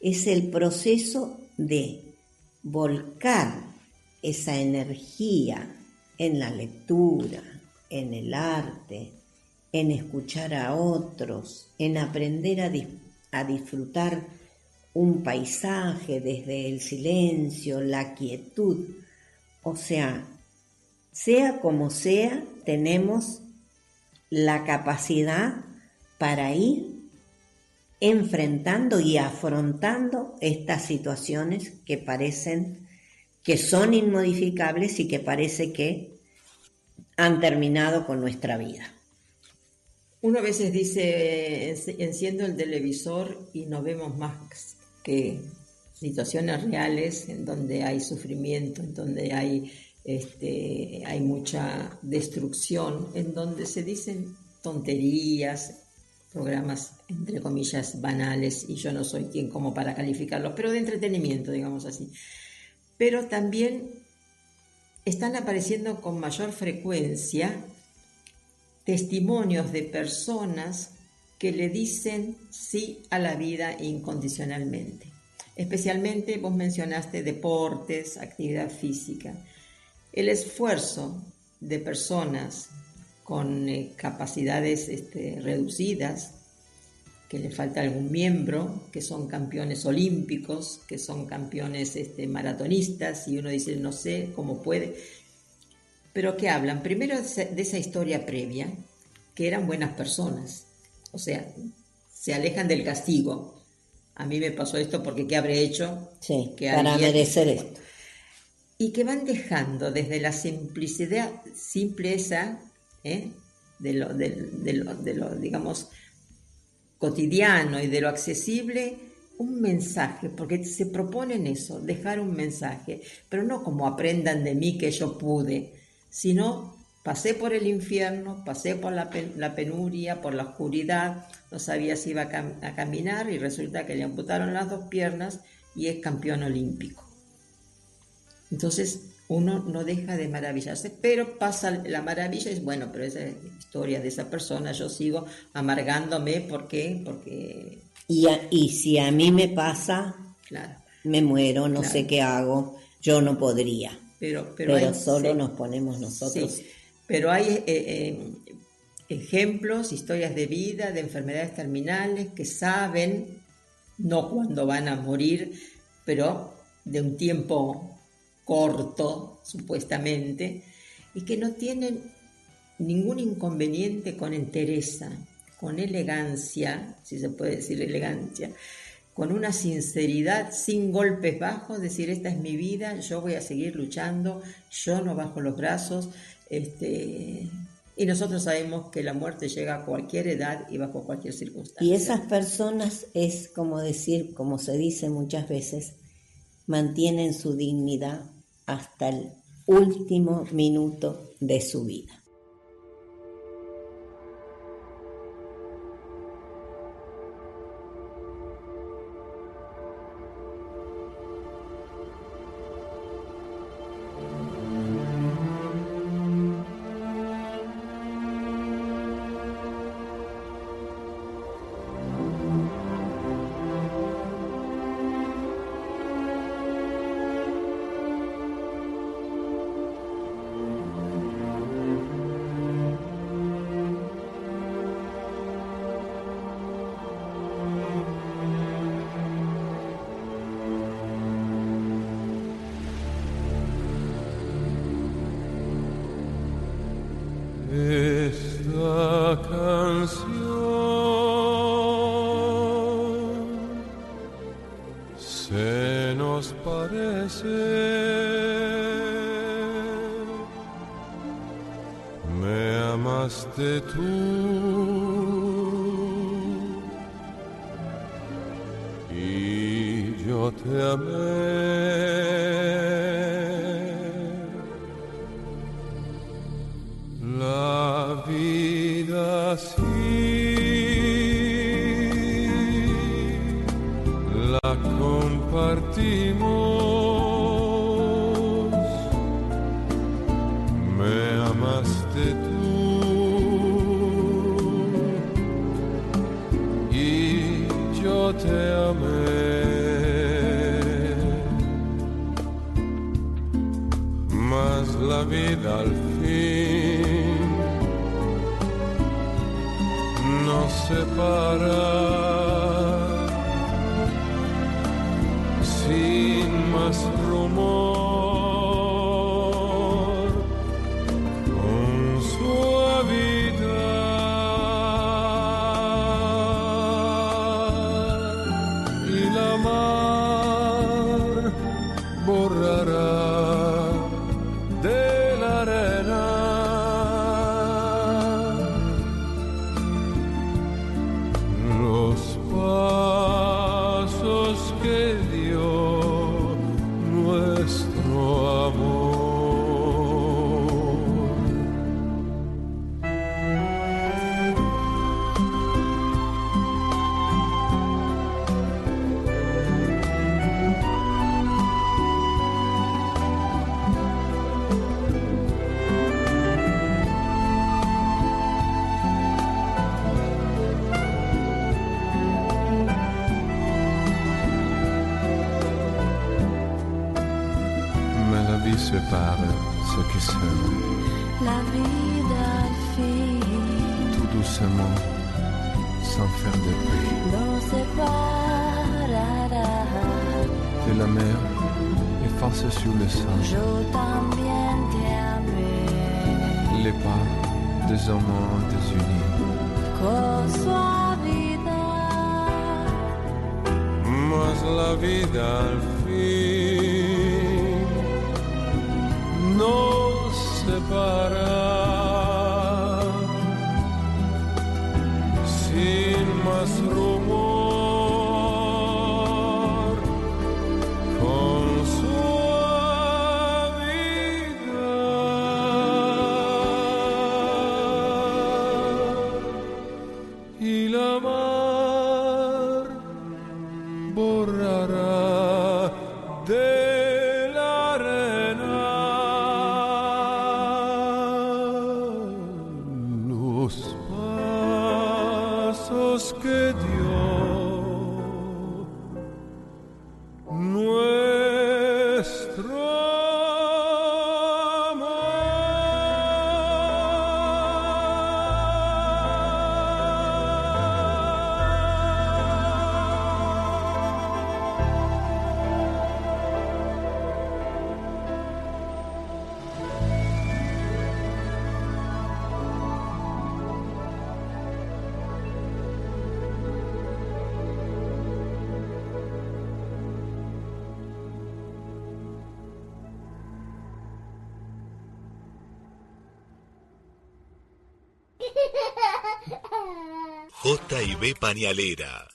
Es el proceso de volcar esa energía en la lectura, en el arte, en escuchar a otros, en aprender a disfrutar un paisaje desde el silencio, la quietud. O sea como sea, tenemos la capacidad para ir enfrentando y afrontando estas situaciones que parecen que son inmodificables y que parece que han terminado con nuestra vida. Uno a veces dice, enciendo el televisor y no vemos más que situaciones reales en donde hay sufrimiento, en donde hay mucha destrucción, en donde se dicen tonterías, programas entre comillas banales, y yo no soy quien como para calificarlos, pero de entretenimiento, digamos así. Pero también están apareciendo con mayor frecuencia testimonios de personas que le dicen sí a la vida incondicionalmente. Especialmente vos mencionaste deportes, actividad física. El esfuerzo de personas con capacidades reducidas, que le falta algún miembro, que son campeones olímpicos, que son campeones maratonistas, y uno dice, no sé cómo puede, pero que hablan primero de esa historia previa, que eran buenas personas, o sea, se alejan del castigo, a mí me pasó esto porque ¿qué habré hecho? Sí, Que para alguien- merecer esto. Y que van dejando desde la simpleza de lo, digamos, cotidiano y de lo accesible, un mensaje, porque se proponen eso, dejar un mensaje, pero no como aprendan de mí que yo pude, sino pasé por el infierno, pasé por la penuria, por la oscuridad, no sabía si iba a caminar y resulta que le amputaron las 2 piernas y es campeón olímpico. Entonces uno no deja de maravillarse, pero pasa la maravilla y es bueno, pero esa es la historia de esa persona, yo sigo amargándome, ¿por qué? Porque, Y si a mí me pasa, claro, me muero, no Claro. sé qué hago, yo no podría. pero Pero hay, solo sí, nos ponemos nosotros. sí, pero hay ejemplos, historias de vida, de enfermedades terminales que saben, no cuándo van a morir, pero de un tiempo corto, supuestamente, y que no tienen ningún inconveniente con entereza, con elegancia, si se puede decir elegancia, con una sinceridad, sin golpes bajos, decir, esta es mi vida, yo voy a seguir luchando, yo no bajo los brazos, y nosotros sabemos que la muerte llega a cualquier edad y bajo cualquier circunstancia. Y esas personas es como decir, como se dice muchas veces, mantienen su dignidad hasta el último minuto de su vida. Esta canción se nos parece. Me amaste tú y yo te amé. La vida sí la compartimos. Me amaste tú y yo te amé. Mas la vida al fin nos separa sin más rumor, con suavidad, y la mar borrará de la arena los pasos que dio nuestro amor. Mais la vie sépare ceux qui s'aiment La vida al fin tout doucement, sans faire de bruit. nos separará. De la mer efface sur le sang Yo también te amé les pas des amants désunis. con suavidad. mas la vida al fin nos separa. Sin más rumor, con suavidad, y la mar borrará de la arena los pasos que dio nuestro J&B Pañalera,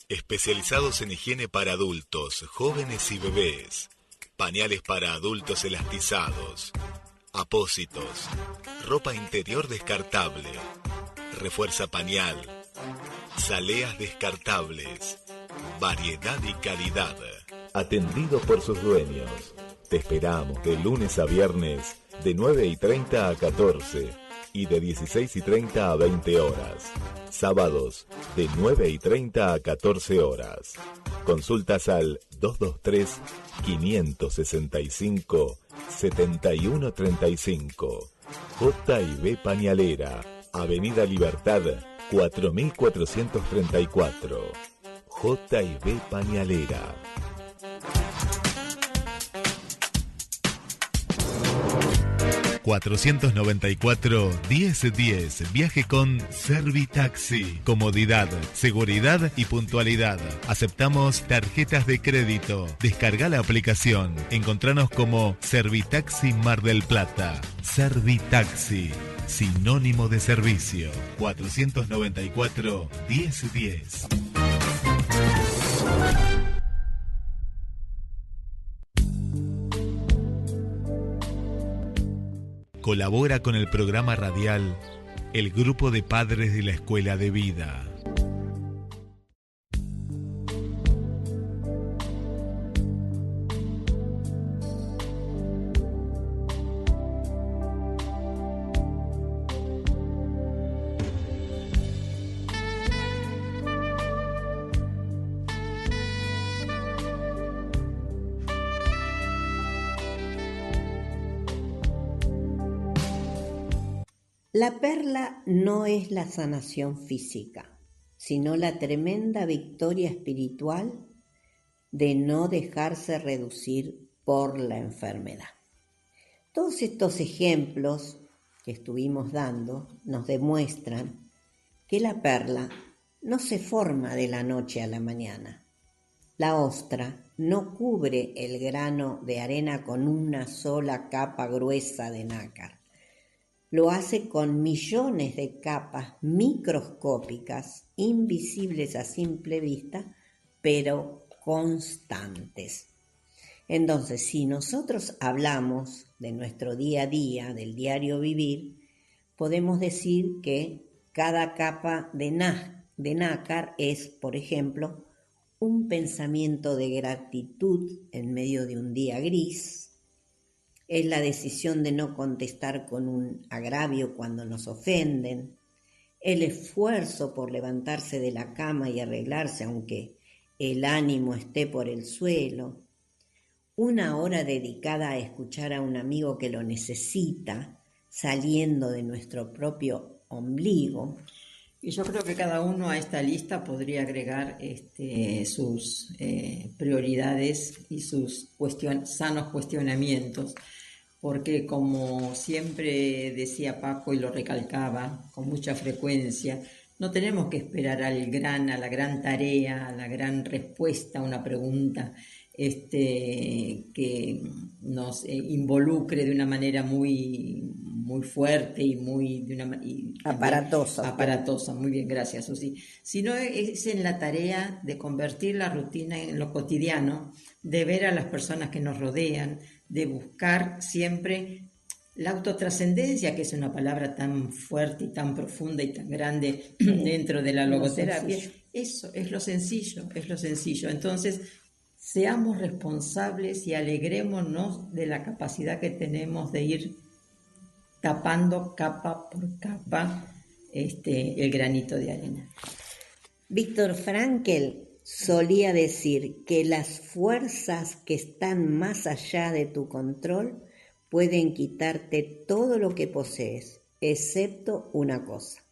especializados en higiene para adultos, jóvenes y bebés, pañales para adultos elastizados, apósitos, ropa interior descartable, refuerza pañal, zaleas descartables, variedad y calidad. Atendido por sus dueños. Te esperamos de lunes a viernes de 9:30 a 14 y de 16:30 a 20 horas. Sábados de 9:30 a 14 horas. Consultas al 223-565-7135. J&B Pañalera, Avenida Libertad 4434. J&B Pañalera. ...494-1010... Viaje con Servitaxi. Comodidad, seguridad y puntualidad. Aceptamos tarjetas de crédito. Descarga la aplicación. Encontranos como Servitaxi Mar del Plata. Servitaxi, sinónimo de servicio. 494-1010. Colabora con el programa radial el Grupo de Padres de la Escuela de Vida. La perla no es la sanación física, sino la tremenda victoria espiritual de no dejarse reducir por la enfermedad. Todos estos ejemplos que estuvimos dando nos demuestran que la perla no se forma de la noche a la mañana. La ostra no cubre el grano de arena con una sola capa gruesa de nácar. Lo hace con millones de capas microscópicas, invisibles a simple vista, pero constantes. Entonces, si nosotros hablamos de nuestro día a día, del diario vivir, podemos decir que cada capa de nácar es, por ejemplo, un pensamiento de gratitud en medio de un día gris. Es la decisión de no contestar con un agravio cuando nos ofenden, el esfuerzo por levantarse de la cama y arreglarse aunque el ánimo esté por el suelo, una hora dedicada a escuchar a un amigo que lo necesita, saliendo de nuestro propio ombligo. Y yo creo que cada uno a esta lista podría agregar sus prioridades y sus sanos cuestionamientos, porque como siempre decía Paco y lo recalcaba con mucha frecuencia, No tenemos que esperar a la gran tarea, a la gran respuesta a una pregunta que nos involucre de una manera muy fuerte y aparatosa. Muy bien, gracias, Susi. Sino es en la tarea de convertir la rutina en lo cotidiano, de ver a las personas que nos rodean, de buscar siempre la autotrascendencia, que es una palabra tan fuerte y tan profunda y tan grande dentro de la logoterapia. Eso es lo sencillo, Entonces, seamos responsables y alegrémonos de la capacidad que tenemos de ir tapando capa por capa el granito de arena. Víctor Frankl solía decir que las fuerzas que están más allá de tu control pueden quitarte todo lo que posees, excepto una cosa: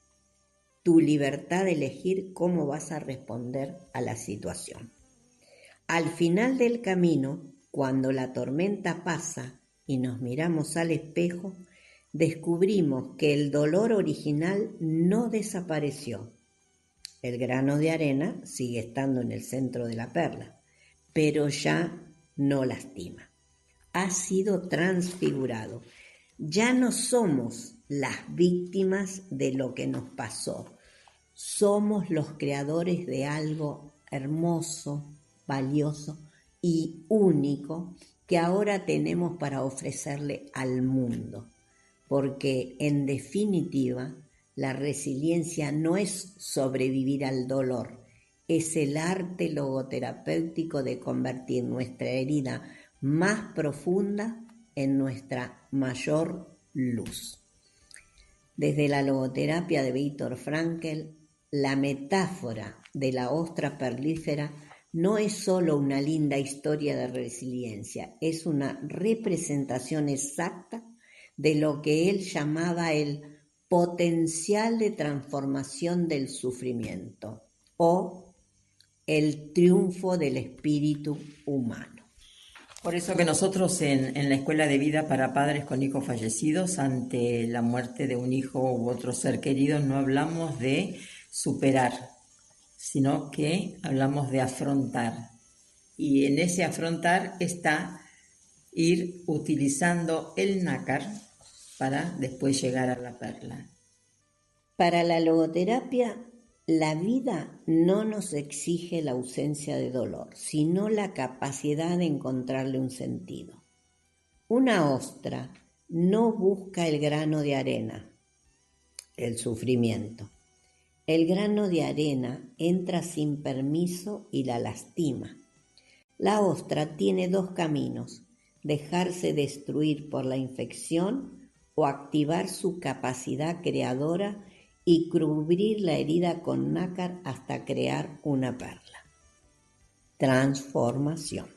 tu libertad de elegir cómo vas a responder a la situación. Al final del camino, cuando la tormenta pasa y nos miramos al espejo, descubrimos que el dolor original no desapareció. El grano de arena sigue estando en el centro de la perla, pero ya no lastima. Ha sido transfigurado. Ya no somos las víctimas de lo que nos pasó. Somos los creadores de algo hermoso, valioso y único que ahora tenemos para ofrecerle al mundo. Porque, en definitiva, la resiliencia no es sobrevivir al dolor, es el arte logoterapéutico de convertir nuestra herida más profunda en nuestra mayor luz. Desde la logoterapia de Víctor Frankl, la metáfora de la ostra perlífera no es solo una linda historia de resiliencia, es una representación exacta de lo que él llamaba el potencial de transformación del sufrimiento o el triunfo del espíritu humano. Por eso que nosotros en la Escuela de Vida para Padres con Hijos Fallecidos, ante la muerte de un hijo u otro ser querido, no hablamos de superar, sino que hablamos de afrontar. Y en ese afrontar está ir utilizando el nácar para después llegar a la perla. Para la logoterapia, la vida no nos exige la ausencia de dolor, sino la capacidad de encontrarle un sentido. Una ostra no busca el grano de arena, el sufrimiento. El grano de arena entra sin permiso y la lastima. La ostra tiene dos caminos: dejarse destruir por la infección o activar su capacidad creadora y cubrir la herida con nácar hasta crear una perla. Transformación.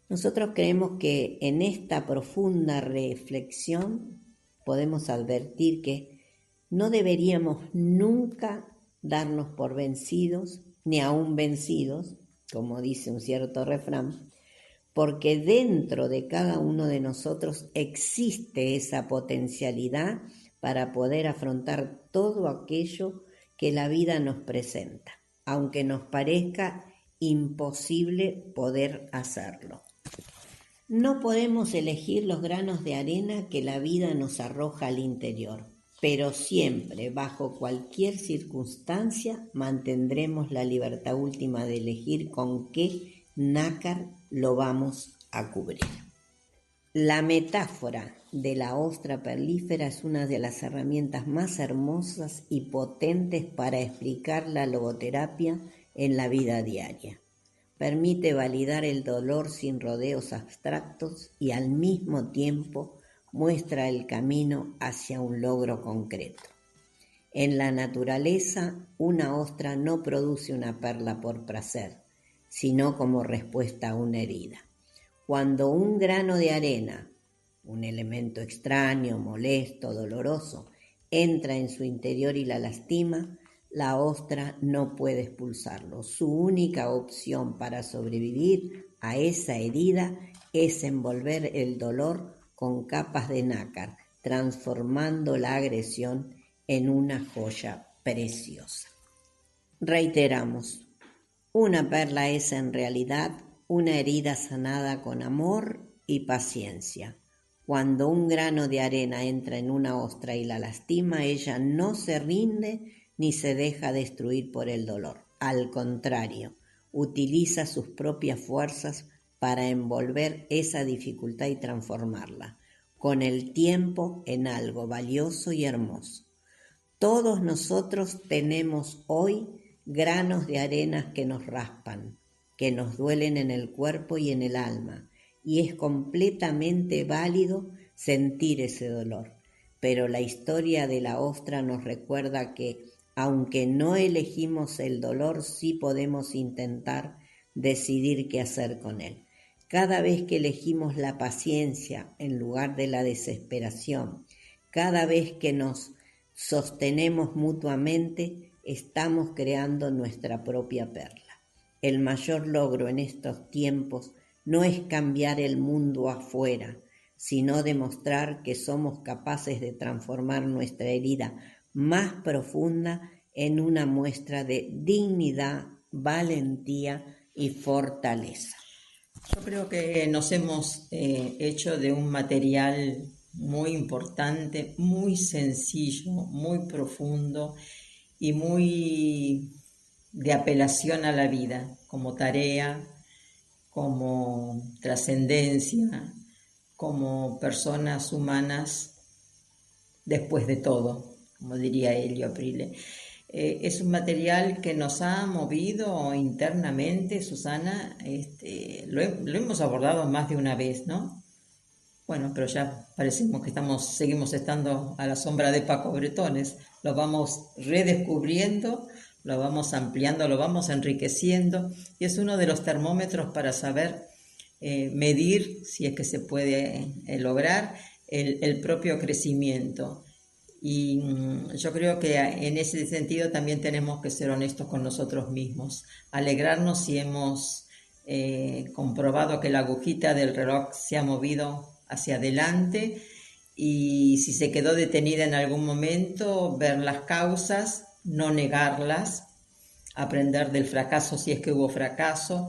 Nosotros creemos que en esta profunda reflexión podemos advertir que no deberíamos nunca darnos por vencidos, ni aún vencidos, como dice un cierto refrán, porque dentro de cada uno de nosotros existe esa potencialidad para poder afrontar todo aquello que la vida nos presenta, aunque nos parezca imposible poder hacerlo. No podemos elegir los granos de arena que la vida nos arroja al interior, pero siempre, bajo cualquier circunstancia, mantendremos la libertad última de elegir con qué nácar lo vamos a cubrir. La metáfora de la ostra perlífera es una de las herramientas más hermosas y potentes para explicar la logoterapia en la vida diaria. Permite validar el dolor sin rodeos abstractos y al mismo tiempo muestra el camino hacia un logro concreto. En la naturaleza, una ostra no produce una perla por placer, sino como respuesta a una herida. Cuando un grano de arena, un elemento extraño, molesto, doloroso, entra en su interior y la lastima, la ostra no puede expulsarlo. Su única opción para sobrevivir a esa herida es envolver el dolor con capas de nácar, transformando la agresión en una joya preciosa. Reiteramos, una perla es en realidad una herida sanada con amor y paciencia. Cuando un grano de arena entra en una ostra y la lastima, ella no se rinde ni se deja destruir por el dolor. Al contrario, utiliza sus propias fuerzas para envolver esa dificultad y transformarla, con el tiempo, en algo valioso y hermoso. Todos nosotros tenemos hoy granos de arena que nos raspan, que nos duelen en el cuerpo y en el alma, y es completamente válido sentir ese dolor. Pero la historia de la ostra nos recuerda que, aunque no elegimos el dolor, sí podemos intentar decidir qué hacer con él. Cada vez que elegimos la paciencia en lugar de la desesperación, cada vez que nos sostenemos mutuamente, estamos creando nuestra propia perla. El mayor logro en estos tiempos no es cambiar el mundo afuera, sino demostrar que somos capaces de transformar nuestra herida más profunda en una muestra de dignidad, valentía y fortaleza. Yo creo que nos hemos hecho de un material muy importante, muy sencillo, muy profundo y muy de apelación a la vida, como tarea, como trascendencia, como personas humanas después de todo, como diría Elio Aprile. Es un material que nos ha movido internamente, Susana, lo hemos abordado más de una vez, ¿no? Bueno, pero ya parecemos que seguimos estando a la sombra de Paco Bretones, lo vamos redescubriendo, lo vamos ampliando, lo vamos enriqueciendo, y es uno de los termómetros para saber medir, si es que se puede lograr, el propio crecimiento. Y yo creo que en ese sentido también tenemos que ser honestos con nosotros mismos, alegrarnos si hemos comprobado que la agujita del reloj se ha movido hacia adelante, y si se quedó detenida en algún momento, ver las causas, no negarlas, aprender del fracaso si es que hubo fracaso,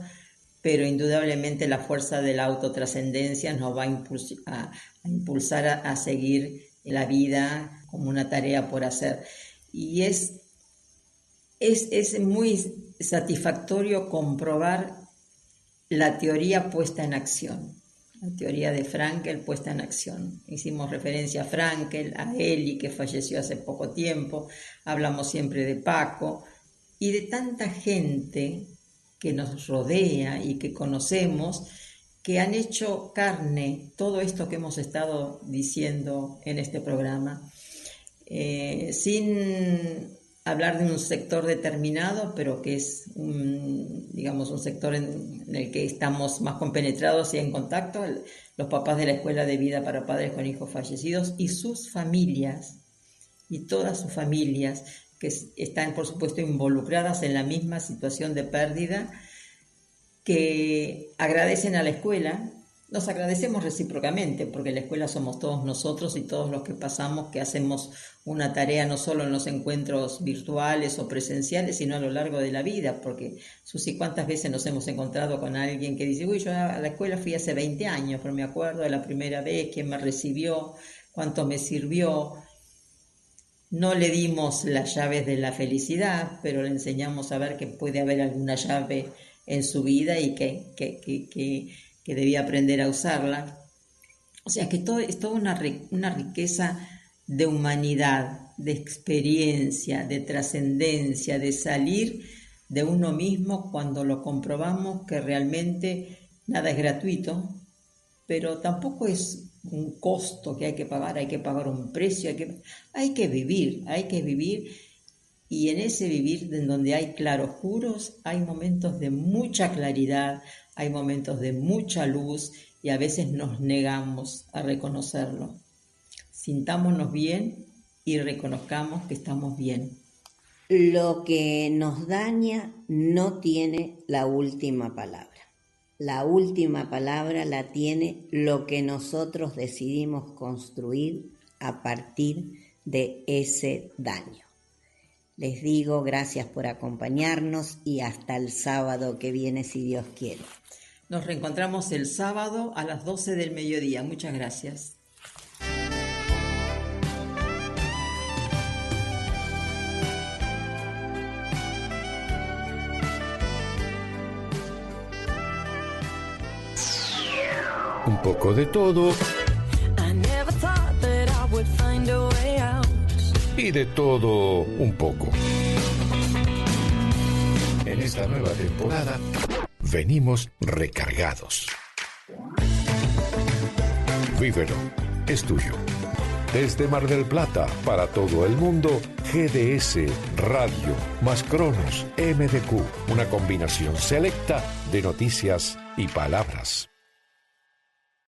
pero indudablemente la fuerza de la autotrascendencia nos va a impulsar a seguir la vida como una tarea por hacer. Y es muy satisfactorio comprobar la teoría puesta en acción, la teoría de Frankl puesta en acción. Hicimos referencia a Frankl, a Eli, que falleció hace poco tiempo, hablamos siempre de Paco y de tanta gente que nos rodea y que conocemos, que han hecho carne todo esto que hemos estado diciendo en este programa, sin hablar de un sector determinado, pero que es un sector en el que estamos más compenetrados y en contacto, los papás de la Escuela de Vida para Padres con Hijos Fallecidos y sus familias, y todas sus familias que están, por supuesto, involucradas en la misma situación de pérdida, que agradecen a la escuela. Nos agradecemos recíprocamente, porque la escuela somos todos nosotros y todos los que pasamos, que hacemos una tarea no solo en los encuentros virtuales o presenciales, sino a lo largo de la vida, porque Susi, ¿cuántas veces nos hemos encontrado con alguien que dice, uy, yo a la escuela fui hace 20 años, pero me acuerdo de la primera vez, quién me recibió, cuánto me sirvió? No le dimos las llaves de la felicidad, pero le enseñamos a ver que puede haber alguna llave en su vida y que debía aprender a usarla. O sea que es toda una riqueza de humanidad, de experiencia, de trascendencia, de salir de uno mismo cuando lo comprobamos, que realmente nada es gratuito, pero tampoco es un costo que hay que pagar un precio, hay que vivir, y en ese vivir en donde hay claroscuros, hay momentos de mucha claridad, hay momentos de mucha luz, y a veces nos negamos a reconocerlo. Sintámonos bien y reconozcamos que estamos bien. Lo que nos daña no tiene la última palabra. La última palabra la tiene lo que nosotros decidimos construir a partir de ese daño. Les digo gracias por acompañarnos y hasta el sábado que viene, si Dios quiere. Nos reencontramos el sábado a las 12 del mediodía. Muchas gracias. Un poco de todo y de todo un poco. En esta nueva temporada venimos recargados. Vívelo, es tuyo. Desde Mar del Plata para todo el mundo, GDS Radio más Cronos MDQ, una combinación selecta de noticias y palabras.